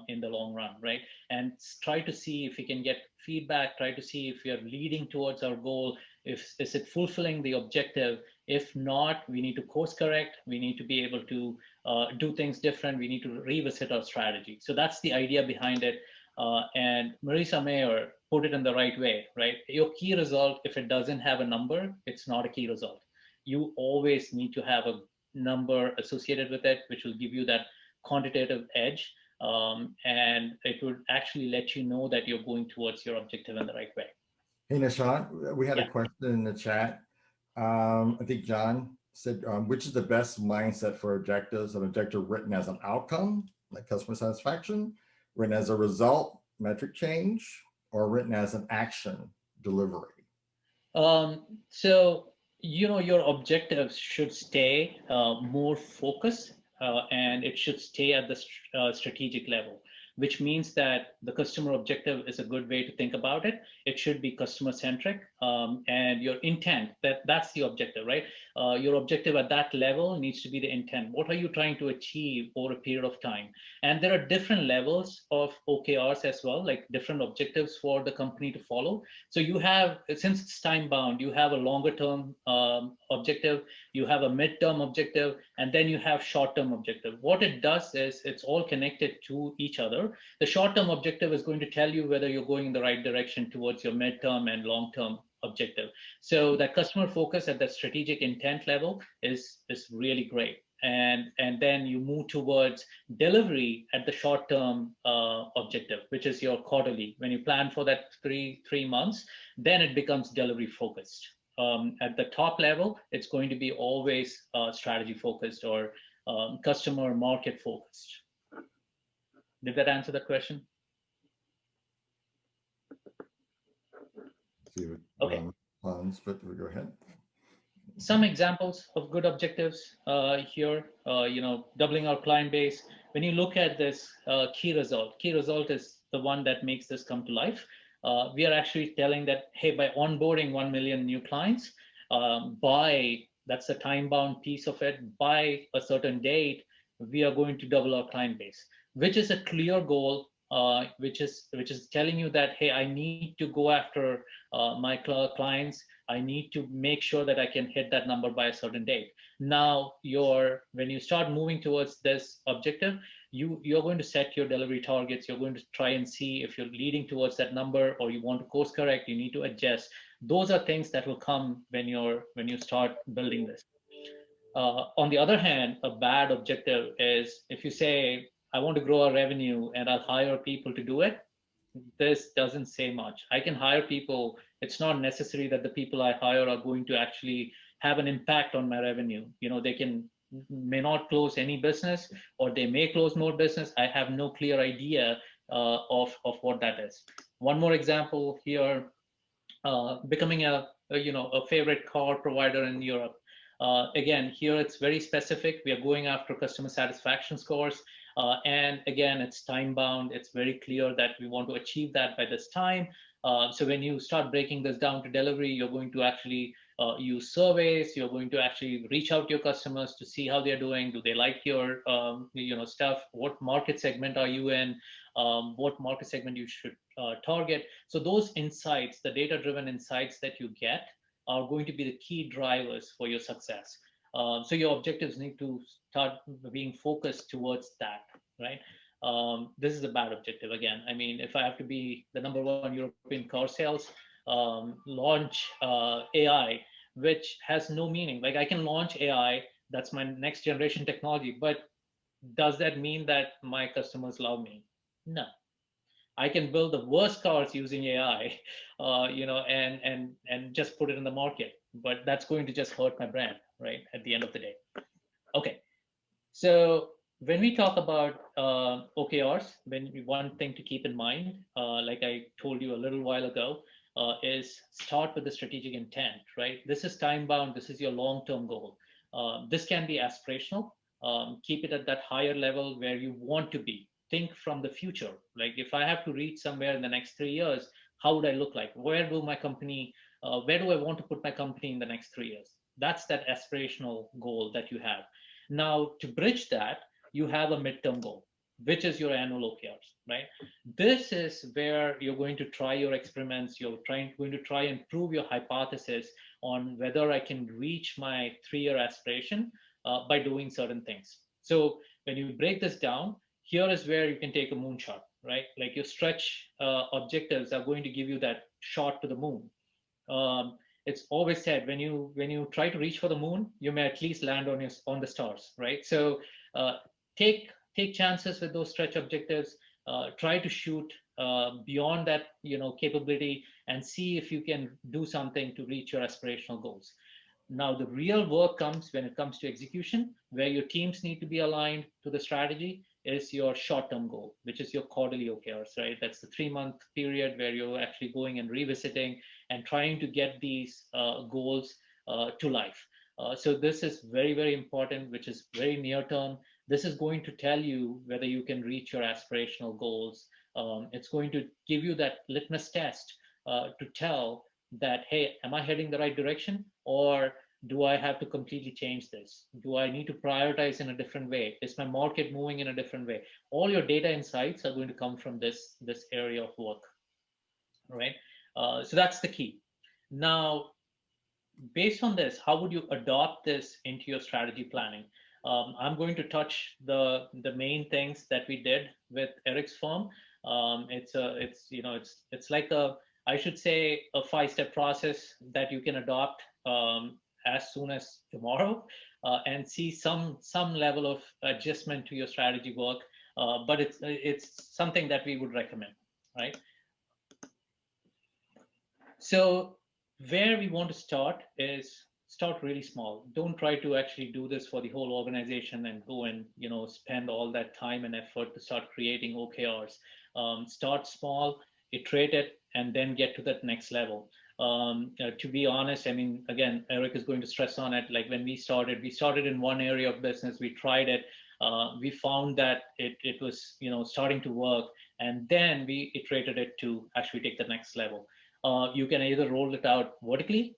in the long run, right? And try to see if we can get feedback, try to see if we are leading towards our goal, is it fulfilling the objective? If not, we need to course correct. We need to be able to do things different. We need to revisit our strategy. So that's the idea behind it. And Marisa Mayer put it in the right way, right? Your key result, if it doesn't have a number, it's not a key result. You always need to have a number associated with it, which will give you that quantitative edge. And it would actually let you know that you're going towards your objective in the right way. Hey, Nishant, we had a question in the chat. I think John said, which is the best mindset for objectives? An objective written as an outcome, like customer satisfaction, written as a result, metric change, or written as an action, delivery? So, your objectives should stay more focused, and it should stay at the strategic level, which means that the customer objective is a good way to think about it. It should be customer centric, and your intent, that's the objective, right? Your objective at that level needs to be the intent. What are you trying to achieve over a period of time? And there are different levels of OKRs as well, like different objectives for the company to follow. So you have, since it's time bound, you have a longer term objective, you have a midterm objective, and then you have short term objective. What it does is it's all connected to each other. The short term objective is going to tell you whether you're going in the right direction towards your midterm and long term objective. So that customer focus at that strategic intent level is really great. And then you move towards delivery at the short term objective, which is your quarterly. When you plan for that three months, then it becomes delivery focused. At the top level, it's going to be always strategy focused or customer market focused. Did that answer the question? Okay. But go ahead. Some examples of good objectives here, doubling our client base. When you look at this key result is the one that makes this come to life. We are actually telling that, hey, by onboarding 1 million new clients, that's the time-bound piece of it, by a certain date, we are going to double our client base, which is a clear goal, which is telling you that, hey, I need to go after my clients. I need to make sure that I can hit that number by a certain date. Now, when you start moving towards this objective, you're going to set your delivery targets. You're going to try and see if you're leading towards that number, or you want to course correct. You need to adjust. Those are things that will come when you start building this. On the other hand, a bad objective is if you say, I want to grow our revenue and I'll hire people to do it. This doesn't say much. I can hire people. It's not necessary that the people I hire are going to actually have an impact on my revenue. They may not close any business, or they may close more business. I have no clear idea of what that is. One more example here, becoming a favorite car provider in Europe. Again, here it's very specific. We are going after customer satisfaction scores. And again, it's time bound. It's very clear that we want to achieve that by this time. So when you start breaking this down to delivery, you're going to actually use surveys. You're going to actually reach out to your customers to see how they're doing. Do they like your stuff? What market segment are you in? What market segment you should target? So those insights, the data-driven insights that you get, are going to be the key drivers for your success. So your objectives need to start being focused towards that, right? This is a bad objective again. I mean, if I have to be the #1 European car sales, launch AI, which has no meaning. Like I can launch AI, that's my next generation technology, but does that mean that my customers love me? No. I can build the worst cars using AI, and just put it in the market, but that's going to just hurt my brand, right? At the end of the day. Okay, so when we talk about OKRs, one thing to keep in mind, like I told you a little while ago, is start with the strategic intent, right? This is time bound. This is your long-term goal. This can be aspirational. Keep it at that higher level where you want to be. Think from the future. Like if I have to reach somewhere in the next 3 years, how would I look like? Where do I want to put my company in the next 3 years? That's that aspirational goal that you have. Now, to bridge that, you have a midterm goal, which is your annual OKRs, right? This is where you're going to try your experiments. You're going to try and prove your hypothesis on whether I can reach my 3-year aspiration by doing certain things. So when you break this down, here is where you can take a moonshot, right? Like your stretch objectives are going to give you that shot to the moon. It's always said when you try to reach for the moon, you may at least land on the stars, right? So take chances with those stretch objectives. Try to shoot beyond that capability and see if you can do something to reach your aspirational goals. Now, the real work comes when it comes to execution, where your teams need to be aligned to the strategy, is your short-term goal, which is your quarterly OKRs, right? That's the 3-month period where you're actually going and revisiting and trying to get these goals to life. So this is very, very important, which is very near term. This is going to tell you whether you can reach your aspirational goals. It's going to give you that litmus test to tell that, hey, am I heading the right direction, or do I have to completely change this? Do I need to prioritize in a different way? Is my market moving in a different way? All your data insights are going to come from this area of work, right? So that's the key. Now, based on this, how would you adopt this into your strategy planning? I'm going to touch the main things that we did with Eric's firm. It's like I should say a 5-step process that you can adopt as soon as tomorrow and see some level of adjustment to your strategy work. But it's something that we would recommend, right? So where we want to start is start really small. Don't try to actually do this for the whole organization and go and spend all that time and effort to start creating OKRs. Start small, iterate it, and then get to that next level. To be honest, I mean, again, Eric is going to stress on it. Like when we started in one area of business, we tried it. We found that it was starting to work, and then we iterated it to actually take the next level. You can either roll it out vertically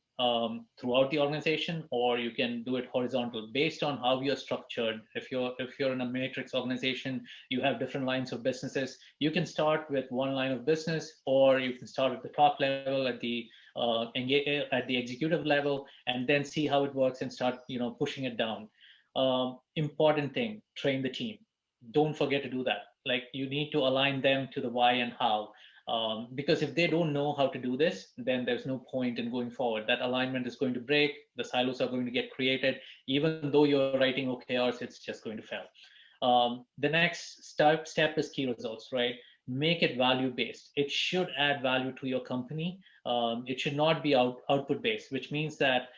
throughout the organization, or you can do it horizontal based on how you're structured. If you're in a matrix organization, you have different lines of businesses. You can start with one line of business, or you can start at the top level at the executive level, and then see how it works and start pushing it down. Important thing: train the team. Don't forget to do that. Like you need to align them to the why and how. Because if they don't know how to do this, then there's no point in going forward. That alignment is going to break. The silos are going to get created. Even though you're writing OKRs, it's just going to fail. The next step is key results, right? Make it value-based. It should add value to your company. It should not be output-based, which means that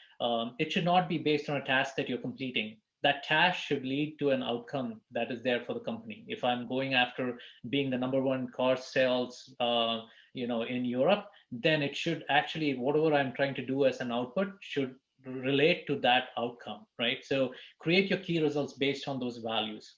it should not be based on a task that you're completing. That task should lead to an outcome that is there for the company. If I'm going after being the #1 car sales, in Europe, then it should actually, whatever I'm trying to do as an output should relate to that outcome, right? So create your key results based on those values.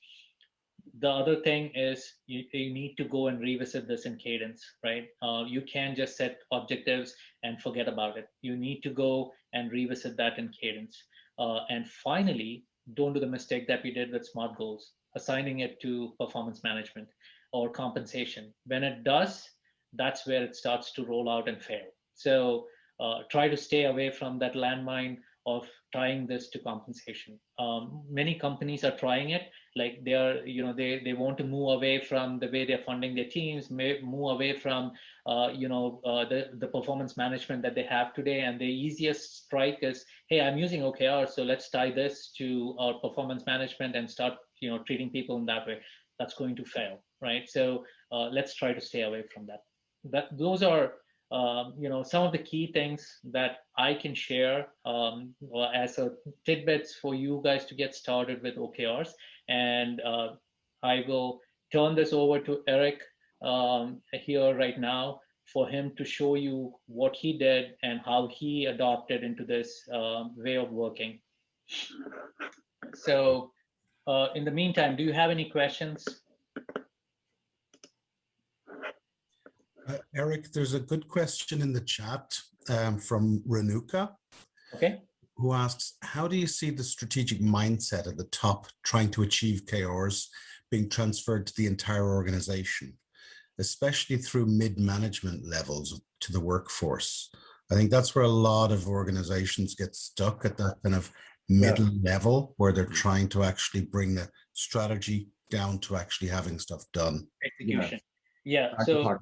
The other thing is you need to go and revisit this in cadence, right? You can't just set objectives and forget about it. You need to go and revisit that in cadence. And finally, don't do the mistake that we did with SMART goals, assigning it to performance management or compensation. When it does, that's where it starts to roll out and fail. So try to stay away from that landmine of tying this to compensation. Many companies are trying it, like they are, they want to move away from the way they're funding their teams, move away from the performance management that they have today, and the easiest strike is, hey, I'm using OKR, so let's tie this to our performance management and start treating people in that way. That's going to fail, right? So let's try to stay away from that. Those are some of the key things that I can share as a tidbits for you guys to get started with OKRs. And I will turn this over to Eric here right now for him to show you what he did and how he adopted into this way of working. So in the meantime, do you have any questions? Eric, there's a good question in the chat from Renuka, Okay. who asks, how do you see the strategic mindset at the top trying to achieve KRs being transferred to the entire organization, especially through mid-management levels to the workforce? I think that's where a lot of organizations get stuck, at that kind of middle level where they're trying to actually bring the strategy down to actually having stuff done. Execution. Yeah. I can So talk-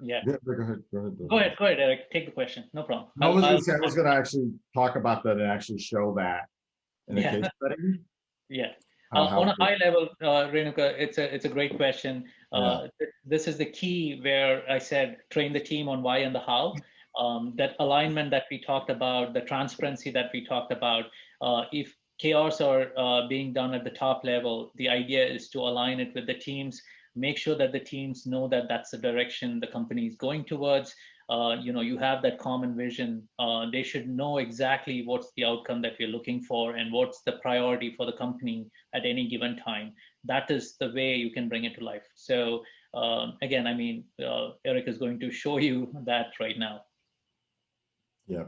yeah. Go ahead. Go ahead, Eric. Take the question. No problem. I was going to actually talk about that and actually show that in a Yeah. case study. Yeah. How On a it- high level, Renuka, it's a great question. This is the key where I said train the team on why and the how. That alignment that we talked about, the transparency that we talked about. If chaos are being done at the top level, the idea is to align it with the teams. Make sure that the teams know that that's the direction the company is going towards. You have that common vision. They should know exactly what's the outcome that we're looking for and what's the priority for the company at any given time. That is the way you can bring it to life. So again, I mean, Eric is going to show you that right now. Yeah.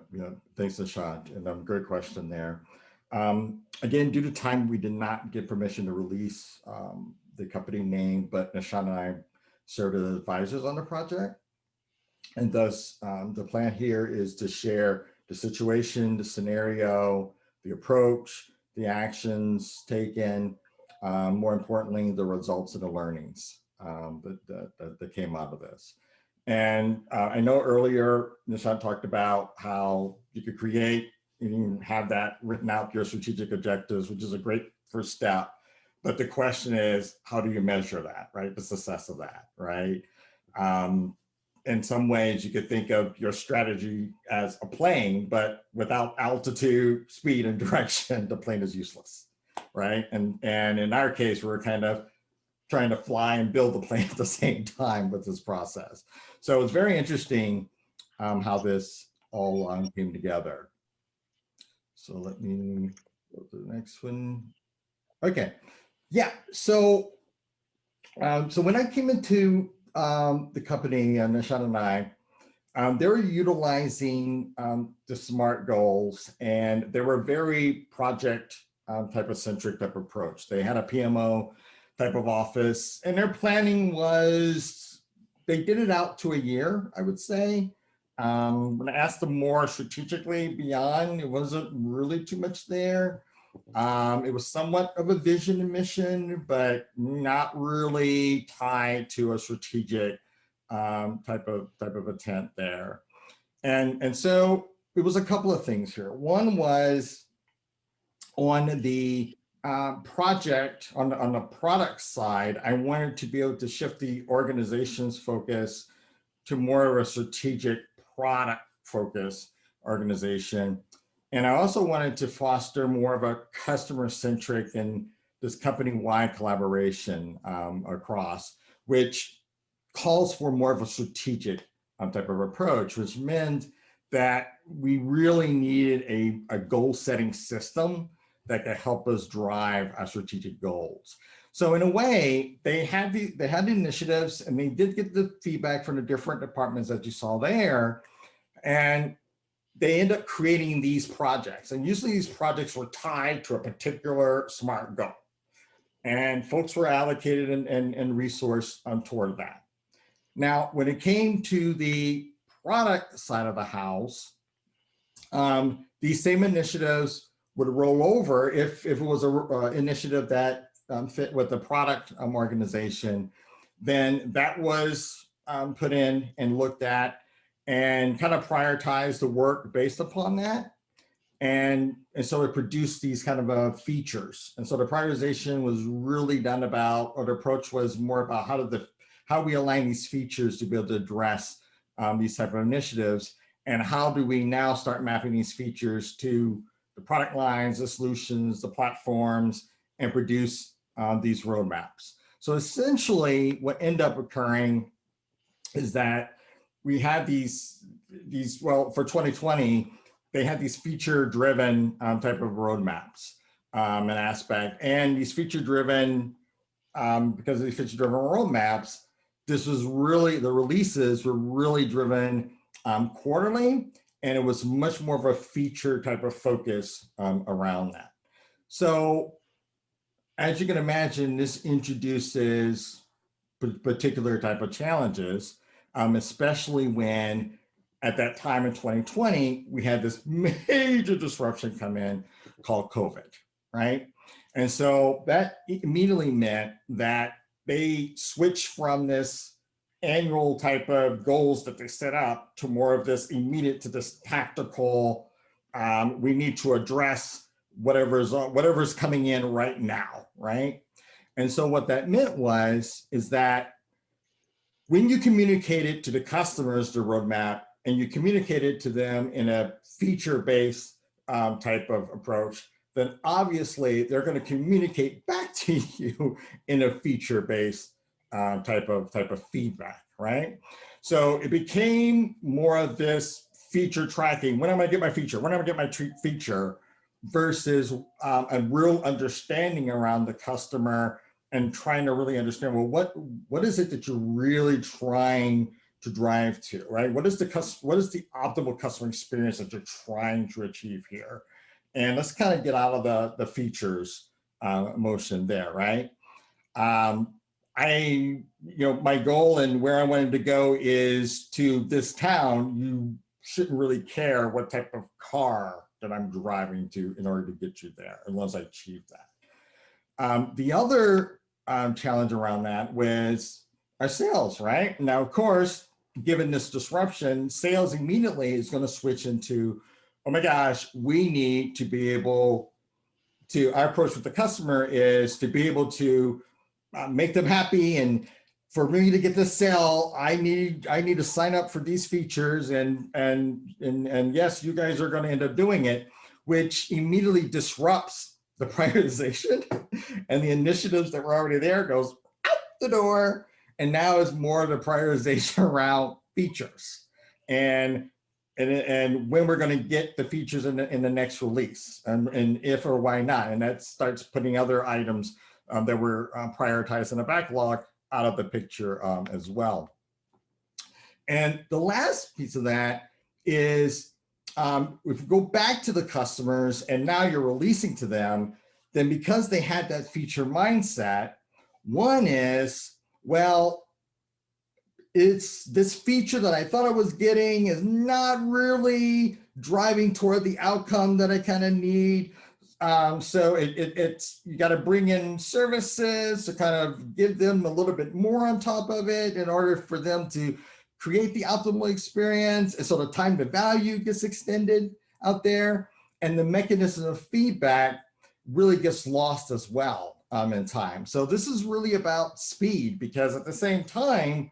Thanks, Nishant. And great question there. Again, due to time, we did not get permission to release the company name, but Nishant and I served as advisors on the project. And thus, the plan here is to share the situation, the scenario, the approach, the actions taken, more importantly, the results and the learnings that came out of this. And I know earlier, Nishant talked about how you could create and have that written out, your strategic objectives, which is a great first step. But the question is, how do you measure that, right? The success of that, right? In some ways, you could think of your strategy as a plane, but without altitude, speed, and direction, the plane is useless, right? And in our case, we're kind of trying to fly and build the plane at the same time with this process. So it's very interesting how this all came together. So let me go to the next one. Okay, yeah. So when I came into the company, Nishant and I, they were utilizing the SMART goals, and they were very project type of centric type approach. They had a PMO type of office, and their planning was, they did it out to a year, I would say. When I asked them more strategically beyond, it wasn't really too much there. It was somewhat of a vision and mission, but not really tied to a strategic type of intent there. And so it was a couple of things here. One was on the project, on the product side, I wanted to be able to shift the organization's focus to more of a strategic product focus organization. And I also wanted to foster more of a customer-centric and this company-wide collaboration across, which calls for more of a strategic type of approach, which meant that we really needed a goal setting system that could help us drive our strategic goals. So in a way, they had the initiatives, and they did get the feedback from the different departments that you saw there, and they end up creating these projects. And usually these projects were tied to a particular SMART goal, and folks were allocated and resourced toward that. Now, when it came to the product side of the house, these same initiatives would roll over if it was an initiative that fit with the product organization, then that was put in and looked at and kind of prioritized the work based upon that. And so it produced these kind of features. And so the prioritization was really done about, or the approach was more about how we align these features to be able to address these type of initiatives, and how do we now start mapping these features to the product lines, the solutions, the platforms, and produce these roadmaps. So essentially what ended up occurring is that we had these, well, for 2020, they had these feature-driven type of roadmaps and aspect. And these feature-driven, because of these feature-driven roadmaps, this was really, the releases were really driven quarterly, and it was much more of a feature type of focus around that. So as you can imagine, this introduces particular type of challenges, especially when at that time in 2020, we had this major disruption come in called COVID, right? And so that immediately meant that they switched from this annual type of goals that they set up to more of this immediate, to this tactical, we need to address whatever's coming in right now, right? And so what that meant is that when you communicate it to the customers, the roadmap, and you communicate it to them in a feature-based type of approach, then obviously they're going to communicate back to you in a feature-based type of feedback, right? So it became more of this feature tracking. When am I going to get my feature? When am I going to get my feature? Versus a real understanding around the customer and trying to really understand, well, what is it that you're really trying to drive to, right? What is the optimal customer experience that you're trying to achieve here? And let's kind of get out of the features motion there, right? My goal and where I wanted to go is to this town. You shouldn't really care what type of car that I'm driving to in order to get you there, unless I achieve that. The other challenge around that was our sales, right? Now, of course, given this disruption, sales immediately is going to switch into, oh my gosh, we need to be able to, our approach with the customer is to be able to make them happy. And for me to get this sale, I need to sign up for these features, and yes, you guys are going to end up doing it, which immediately disrupts the prioritization and the initiatives that were already there goes out the door. And now is more of the prioritization around features and when we're going to get the features in the next release, and if or why not. And that starts putting other items that were prioritized in the backlog out of the picture as well. And the last piece of that is if you go back to the customers and now you're releasing to them, then because they had that feature mindset, one is, well, it's this feature that I thought I was getting is not really driving toward the outcome that I kind of need. So it's you got to bring in services to kind of give them a little bit more on top of it in order for them to create the optimal experience. And so the time to value gets extended out there, and the mechanism of feedback really gets lost as well in time. So this is really about speed, because at the same time,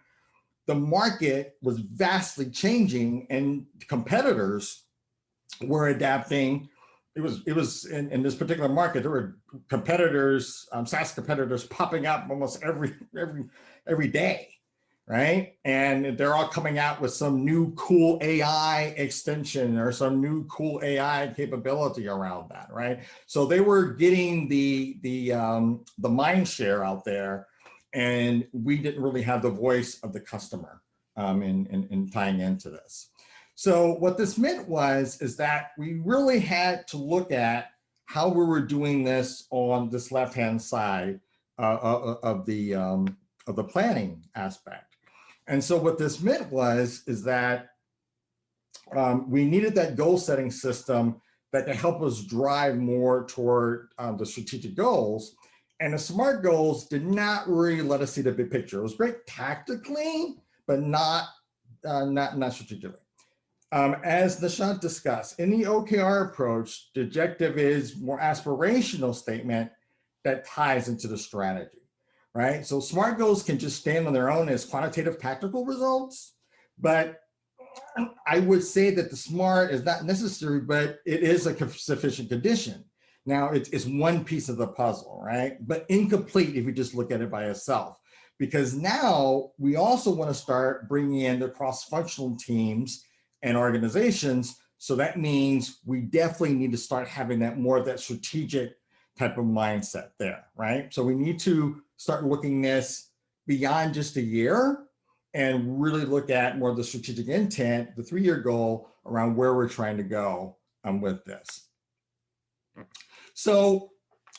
the market was vastly changing and competitors were adapting. It was in this particular market, there were competitors, SaaS competitors popping up almost every day, right? And they're all coming out with some new cool AI extension or some new cool AI capability around that, right? So they were getting the mind share out there, and we didn't really have the voice of the customer in tying into this. So what this meant is that we really had to look at how we were doing this on this left-hand side of the planning aspect. And so what this meant is that we needed that goal setting system that could help us drive more toward the strategic goals. And the SMART goals did not really let us see the big picture. It was great tactically, but not strategically. As Nishant discussed, in the OKR approach, the objective is more aspirational statement that ties into the strategy. Right? So SMART goals can just stand on their own as quantitative tactical results, but I would say that the SMART is not necessary, but it is a sufficient condition. Now it's one piece of the puzzle, right? But incomplete if you just look at it by itself, because now we also want to start bringing in the cross-functional teams and organizations. So that means we definitely need to start having that more of that strategic type of mindset there, right? So we need to start looking this beyond just a year and really look at more of the strategic intent, the 3-year goal around where we're trying to go with this. So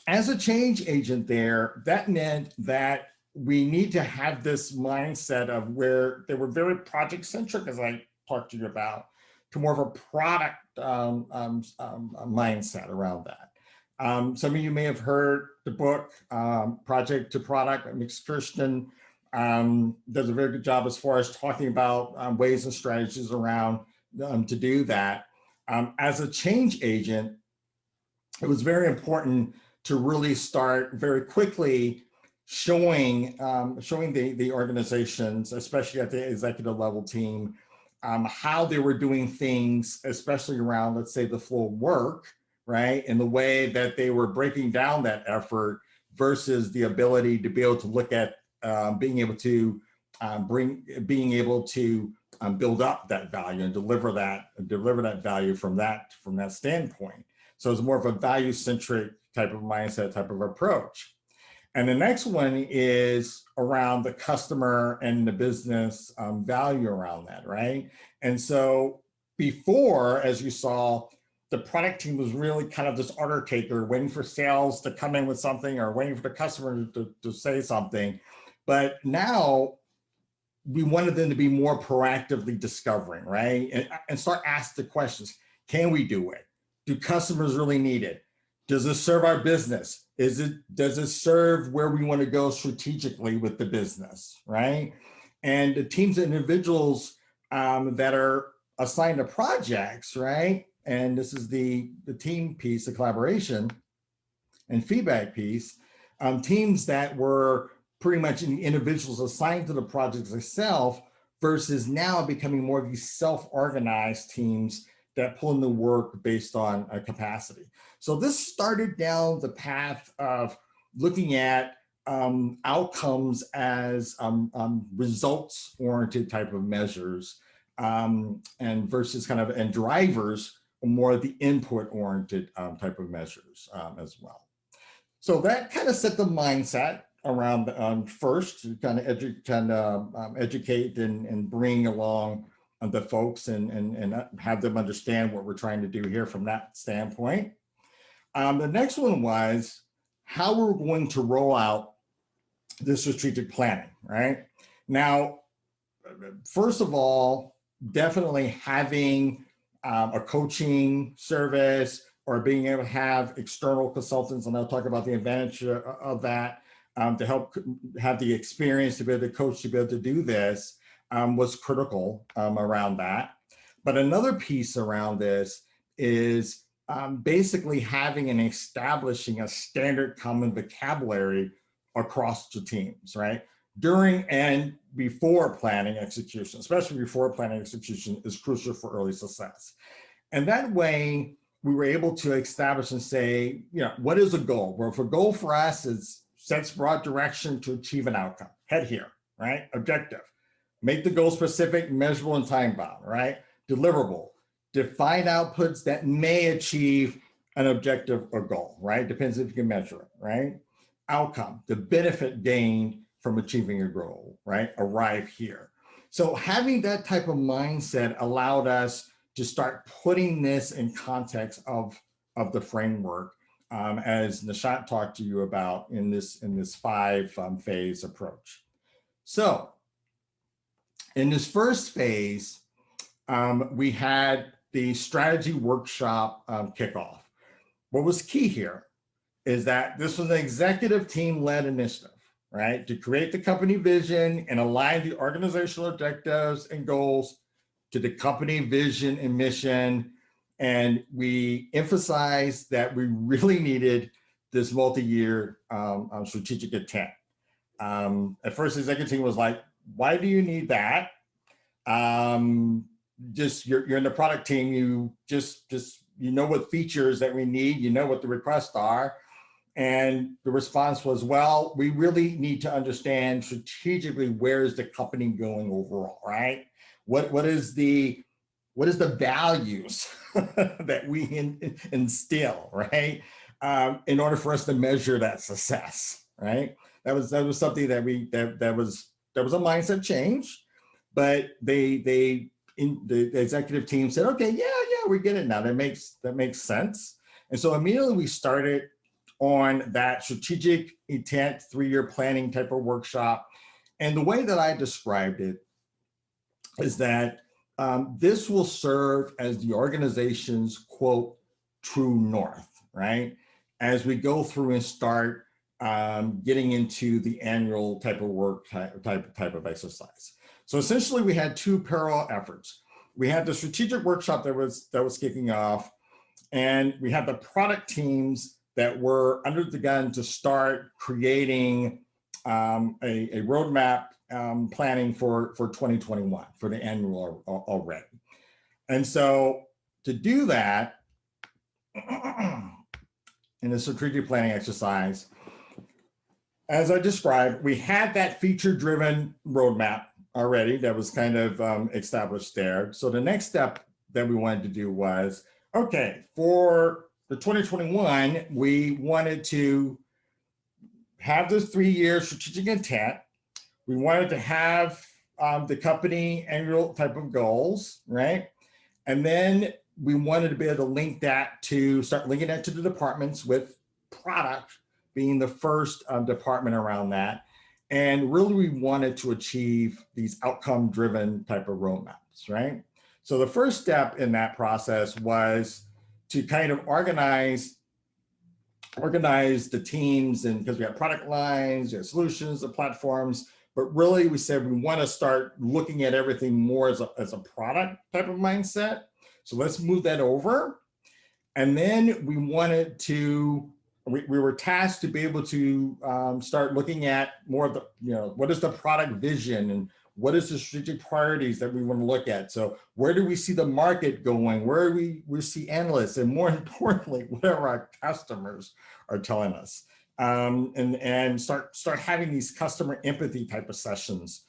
as a change agent there, that meant that we need to have this mindset of where they were very project centric, as I talked to you about, to more of a product mindset around that. Some of you may have heard the book, Project to Product. Kirsten does a very good job as far as talking about ways and strategies around to do that. As a change agent, it was very important to really start very quickly showing the organizations, especially at the executive level team, how they were doing things, especially around, let's say, the flow of work, right? And the way that they were breaking down that effort versus the ability to be able to look at being able to build up that value and deliver that value from that standpoint. So it's more of a value-centric type of mindset, type of approach. And the next one is around the customer and the business value around that, right? And so before, as you saw, the product team was really kind of this order taker, waiting for sales to come in with something or waiting for the customer to say something. But now we wanted them to be more proactively discovering, right? And start asking the questions. Can we do it? Do customers really need it? Does it serve our business? Does it serve where we want to go strategically with the business, right? And the teams and individuals that are assigned to projects, right? And this is the team piece, the collaboration and feedback piece. Teams that were pretty much individuals assigned to the projects itself versus now becoming more of these self-organized teams that pull in the work based on capacity. So this started down the path of looking at outcomes as results-oriented type of measures and versus and drivers more of the input-oriented type of measures as well. So that kind of set the mindset around first to kind of educate and bring along the folks and have them understand what we're trying to do here from that standpoint. The next one was how we're going to roll out this strategic planning, right? Now, first of all, definitely having a coaching service or being able to have external consultants, and I'll talk about the advantage of that to help have the experience to be able to coach, to be able to do this was critical around that. But another piece around this is basically having and establishing a standard common vocabulary across the teams, right? During and before planning execution, especially before planning execution, is crucial for early success. And that way, we were able to establish and say, what is a goal? Well, if a goal for us is sets broad direction to achieve an outcome, head here, right? Objective. make the goal specific, measurable, and time bound, right? Deliverable, define outputs that may achieve an objective or goal, right? Depends if you can measure it, right? Outcome, the benefit gained from achieving your goal, right? Arrive here. So having that type of mindset allowed us to start putting this in context of the framework, as Nishant talked to you about in this 5-phase approach. So in this first phase, we had the strategy workshop kickoff. What was key here is that this was an executive team-led initiative, right? To create the company vision and align the organizational objectives and goals to the company vision and mission. And we emphasized that we really needed this multi-year strategic intent. At first, the executive team was like, why do you need that? You're in the product team, you know what features that we need, you know what the requests are. And the response was, well, we really need to understand strategically, where is the company going overall, right? What is the values that we instill, right? In order for us to measure that success, right? That was something that was a mindset change, but the executive team said, okay, yeah, we get it now. That makes sense. And so immediately we started on that strategic intent 3-year planning type of workshop. And the way that I described it is that this will serve as the organization's, quote, true north, right? As we go through and start getting into the annual type of work type of exercise. So essentially we had 2 parallel efforts. We had the strategic workshop that was kicking off, and we had the product teams that were under the gun to start creating a roadmap planning for 2021 for the annual already. And so to do that in the strategic planning exercise, as I described, we had that feature-driven roadmap already that was kind of established there. So the next step that we wanted to do was, okay, for the 2021, we wanted to have this 3-year strategic intent. We wanted to have the company annual type of goals, right? And then we wanted to be able to start linking that to the departments, with product being the first department around that. And really, we wanted to achieve these outcome-driven type of roadmaps, right? So the first step in that process was to kind of organize the teams, and because we have product lines, we have solutions, the platforms, but really we said we want to start looking at everything more as a product type of mindset. So let's move that over. And then we wanted to, we were tasked to be able to start looking at more of the, what is the product vision and what is the strategic priorities that we want to look at? So where do we see the market going? Where do we see analysts? And more importantly, what are our customers are telling us? And start having these customer empathy type of sessions.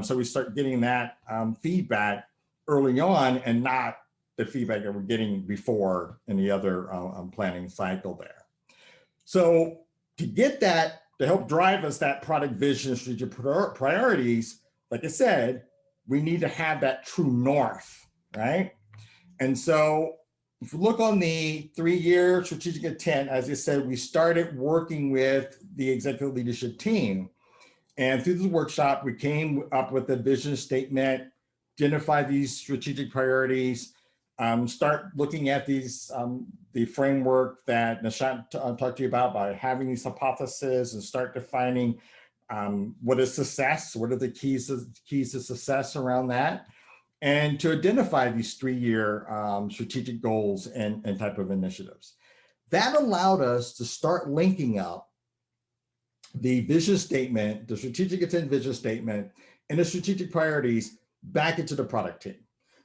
So we start getting that feedback early on, and not the feedback that we're getting before in the other planning cycle there. So to get that, to help drive us that product vision, strategic priorities, like I said, we need to have that true north, right? And so if you look on the 3-year strategic intent, as I said, we started working with the executive leadership team. And through this workshop, we came up with a vision statement, identify these strategic priorities, start looking at these, the framework that Nishant talked to you about by having these hypotheses, and start defining what is success, what are the keys to success around that, and to identify these 3-year strategic goals and type of initiatives. That allowed us to start linking up the vision statement, the strategic intent vision statement, and the strategic priorities back into the product team.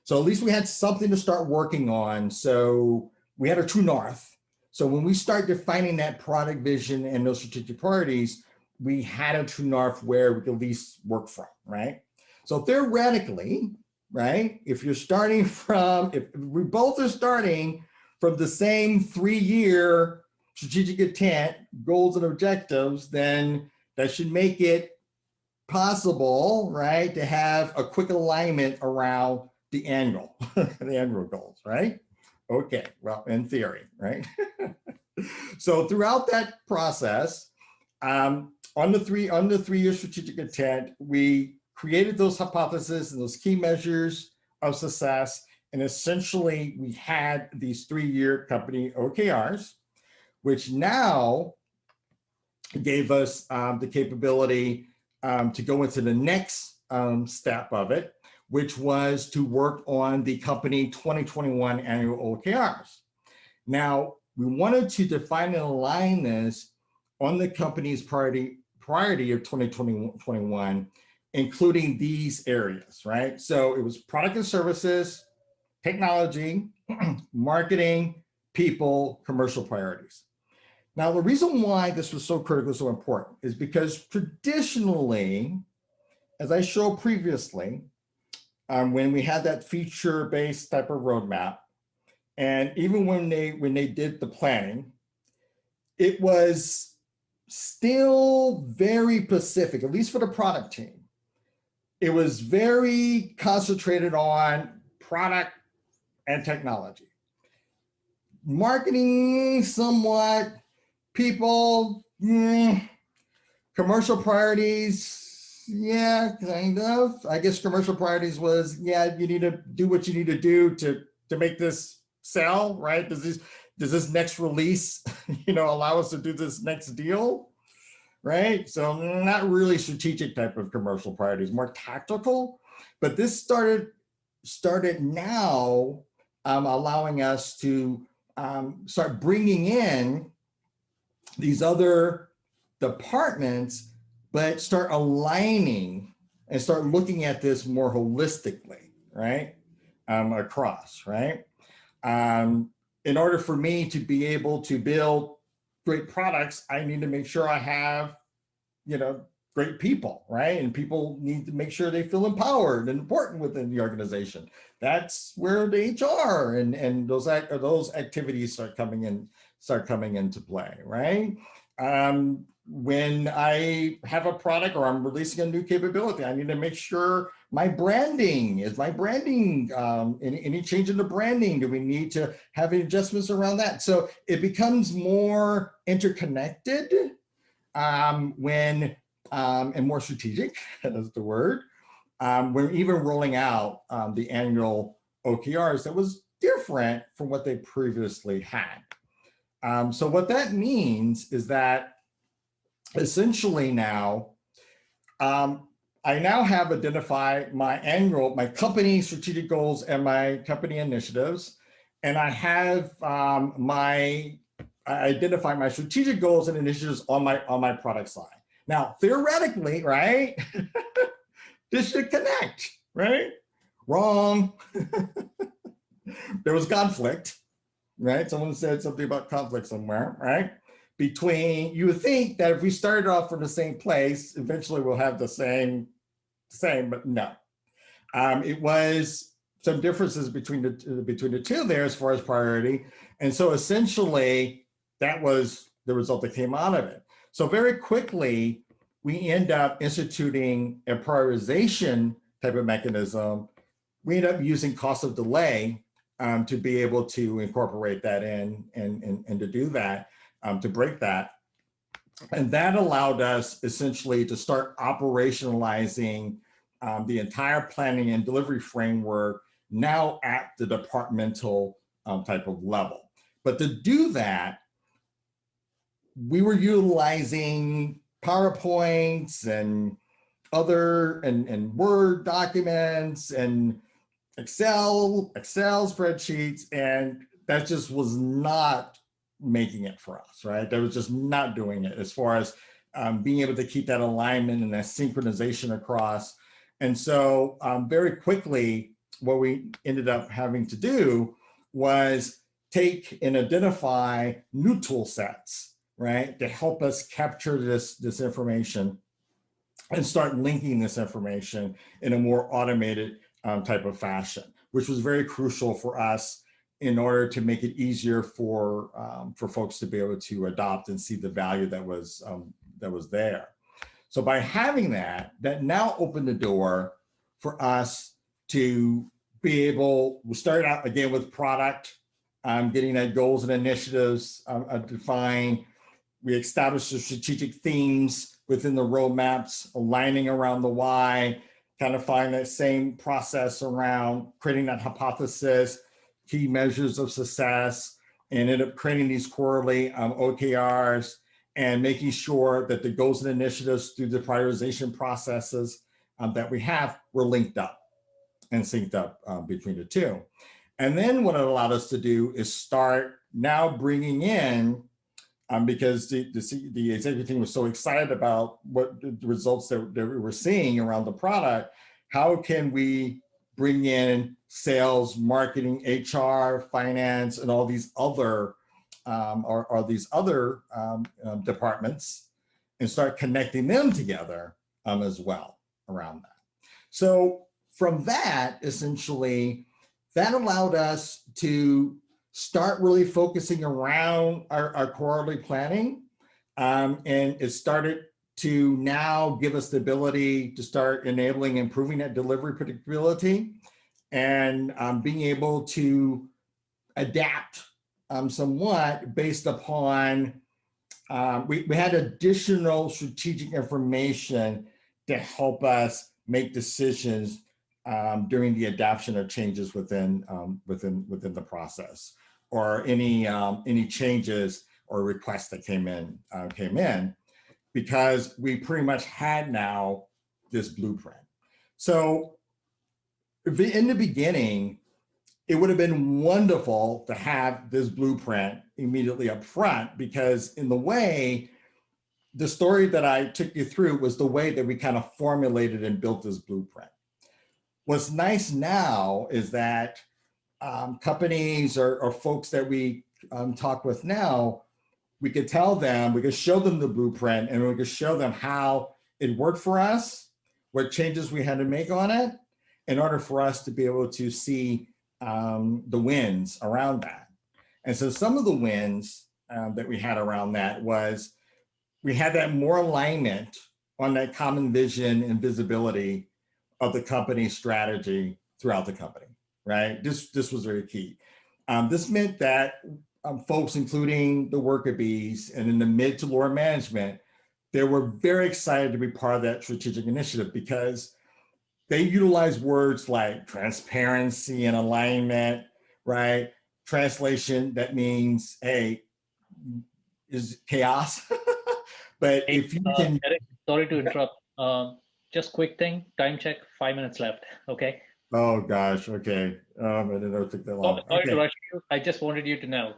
So at least we had something to start working on. So we had a true north. So when we start defining that product vision and those strategic priorities, we had a true north where we could at least work from, right? So theoretically, right, if you're starting from, if we both are starting from the same 3-year strategic intent, goals and objectives, then that should make it possible, right, to have a quick alignment around the annual, the annual goals, right? Okay, well, in theory, right? So throughout that process, on the 3-year strategic intent, we created those hypotheses and those key measures of success. And essentially we had these 3-year company OKRs, which now gave us the capability to go into the next step of it, which was to work on the company 2021 annual OKRs. Now, we wanted to define and align this on the company's priority of 2021, including these areas, right? So it was product and services, technology, marketing, people, commercial priorities. Now, the reason why this was so critical, so important, is because traditionally, as I showed previously, when we had that feature-based type of roadmap, and even when they did the planning, it was still very specific, at least for the product team. It was very concentrated on product and technology. Marketing, somewhat. People, commercial priorities, yeah, kind of. I guess commercial priorities was, yeah, you need to do what you need to do to make this sell, right? Does this next release, allow us to do this next deal, right? So not really strategic type of commercial priorities, more tactical. But this started now allowing us to start bringing in these other departments, but start aligning and start looking at this more holistically, right? Across, right? In order for me to be able to build great products, I need to make sure I have, great people, right? And people need to make sure they feel empowered and important within the organization. That's where the HR and those activities start coming into play, right? When I have a product or I'm releasing a new capability, I need to make sure my branding, any change in the branding, do we need to have any adjustments around that? So it becomes more interconnected and more strategic, that's the word, we're even rolling out the annual OKRs that was different from what they previously had. So what that means is that essentially now, I now have identified my company strategic goals and my company initiatives, and I have I identify my strategic goals and initiatives on my product side. Now, theoretically, right, this should connect, right? Wrong. There was conflict, right? Someone said something about conflict somewhere, right? You would think that if we started off from the same place, eventually we'll have the same, but no. It was some differences between the two there as far as priority. And so essentially that was the result that came out of it. So very quickly, we end up instituting a prioritization type of mechanism. We end up using cost of delay to be able to incorporate that in and to do that, to break that. And that allowed us essentially to start operationalizing the entire planning and delivery framework now at the departmental type of level. But to do that, we were utilizing PowerPoints and other and Word documents and Excel spreadsheets, and that just was not making it for us, right? That was just not doing it as far as being able to keep that alignment and that synchronization across. And so very quickly, what we ended up having to do was take and identify new tool sets, right, to help us capture this information and start linking this information in a more automated type of fashion, which was very crucial for us in order to make it easier for folks to be able to adopt and see the value that was there. So by having that now opened the door for us to be able, we started out again with product, getting that goals and initiatives defined. We established the strategic themes within the roadmaps, aligning around the why, kind of find that same process around creating that hypothesis, key measures of success, and ended up creating these quarterly OKRs and making sure that the goals and initiatives through the prioritization processes that we have were linked up and synced up between the two. And then what it allowed us to do is start now bringing in, because the executive team was so excited about what the results that we were seeing around the product, how can we bring in sales, marketing, HR, finance, and all these other departments and start connecting them together as well around that. So from that, essentially, that allowed us to start really focusing around our quarterly planning. And it started to now give us the ability to start enabling, improving that delivery predictability and being able to adapt somewhat based upon, we had additional strategic information to help us make decisions during the adoption of changes within the process, or any changes or requests that came in, because we pretty much had now this blueprint. So in the beginning, it would have been wonderful to have this blueprint immediately up front, because in the way, the story that I took you through was the way that we kind of formulated and built this blueprint. What's nice now is that companies or folks that we talk with now, we could tell them, we could show them the blueprint, and we could show them how it worked for us, what changes we had to make on it in order for us to be able to see the wins around that. And so some of the wins that we had around that was we had that more alignment on that common vision and visibility of the company's strategy throughout the company, right? This was very key. This meant that folks, including the worker bees and in the mid to lower management, they were very excited to be part of that strategic initiative, because they utilize words like transparency and alignment, right? Translation, that means, hey, is chaos. But Hey, if you can, Eric, sorry to interrupt. Just quick thing, time check, 5 minutes left, okay? oh gosh, okay. I didn't know it took that long. Sorry Okay. to rush you. I just wanted you to know.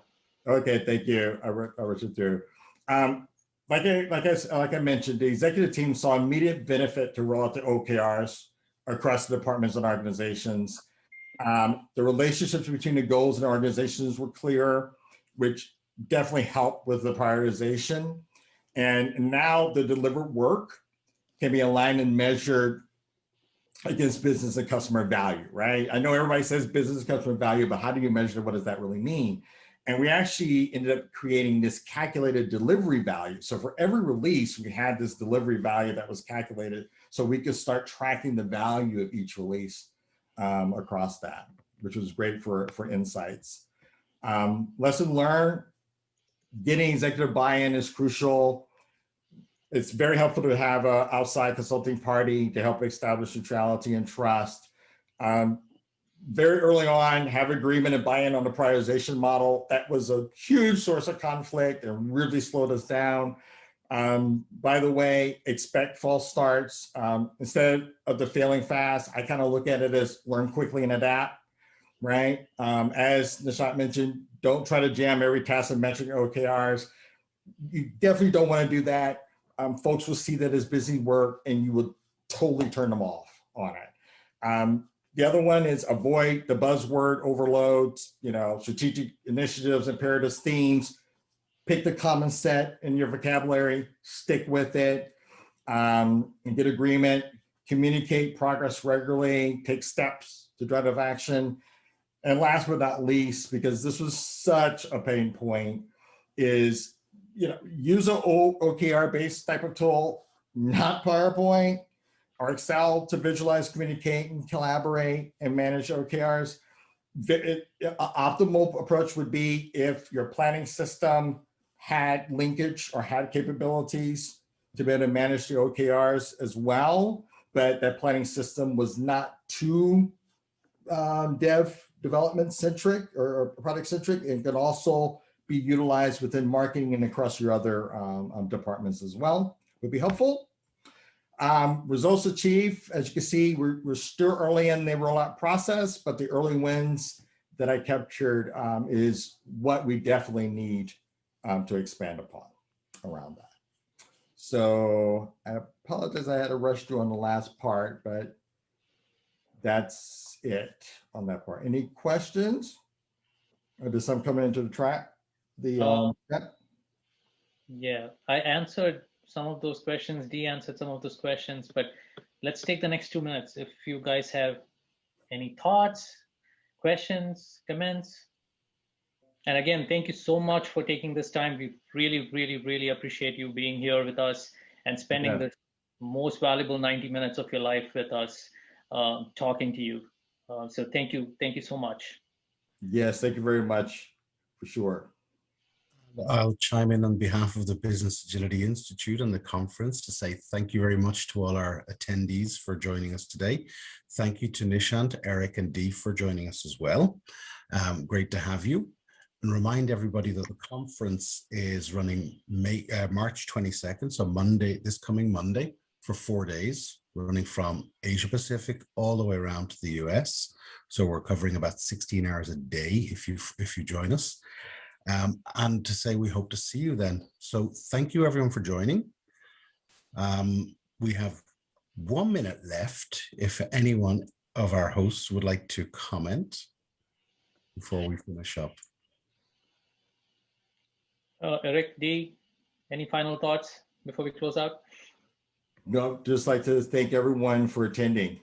Okay, thank you. I wrote it through. Like I mentioned, the executive team saw immediate benefit to roll out the OKRs across the departments and organizations. The relationships between the goals and organizations were clear, which definitely helped with the prioritization. And now the delivered work can be aligned and measured against business and customer value, right? I know everybody says business and customer value, but how do you measure? What does that really mean? And we actually ended up creating this calculated delivery value. So for every release, we had this delivery value that was calculated, so we could start tracking the value of each release across that, which was great for insights. Lesson learned, getting executive buy-in is crucial. It's very helpful to have an outside consulting party to help establish neutrality and trust. Very early on, have agreement and buy-in on the prioritization model. That was a huge source of conflict and really slowed us down. By the way, expect false starts. Instead of the failing fast, I kind of look at it as learn quickly and adapt, right? As Nishant mentioned, don't try to jam every task and metric OKRs. You definitely don't want to do that. Folks will see that as busy work and you will totally turn them off on it. The other one is avoid the buzzword overloads, strategic initiatives, imperatives, themes. Pick the common set in your vocabulary, stick with it. and get agreement, communicate progress regularly, take steps to drive action. And last but not least, because this was such a pain point, is use an OKR based type of tool, not PowerPoint or Excel, to visualize, communicate, and collaborate and manage OKRs. Optimal approach would be if your planning system had linkage or had capabilities to be able to manage the OKRs as well, but that planning system was not too development centric or product centric, and can also be utilized within marketing and across your other departments as well, would be helpful. Results achieved, as you can see, we're still early in the rollout process, but the early wins that I captured is what we definitely need to expand upon around that. So I apologize, I had to rush through on the last part, but that's it on that part. Any questions? Or does some coming into the track? Yeah, I answered some of those questions. Dee answered some of those questions, but let's take the next 2 minutes. If you guys have any thoughts, questions, comments. And again, thank you so much for taking this time. We really, really, really appreciate you being here with us and spending the most valuable 90 minutes of your life with us, talking to you. So thank you so much. Yes, thank you very much, for sure. I'll chime in on behalf of the Business Agility Institute and the conference to say thank you very much to all our attendees for joining us today. Thank you to Nishant, Eric, and Dee for joining us as well. Great to have you. And remind everybody that the conference is running March 22nd, so Monday, this coming Monday, for 4 days, running from Asia Pacific all the way around to the US. So we're covering about 16 hours a day if you join us. And to say we hope to see you then. So thank you everyone for joining. We have 1 minute left if anyone of our hosts would like to comment before we finish up. Eric, Dee, any final thoughts before we close out? No, just like to thank everyone for attending.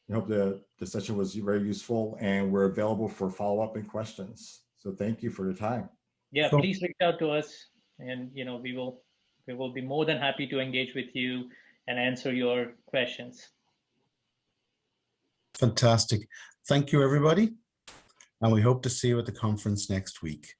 I hope the session was very useful, and we're available for follow-up and questions. So thank you for your time. Yeah, So, please reach out to us, and we will be more than happy to engage with you and answer your questions. fantastic. Thank you, everybody. And we hope to see you at the conference next week.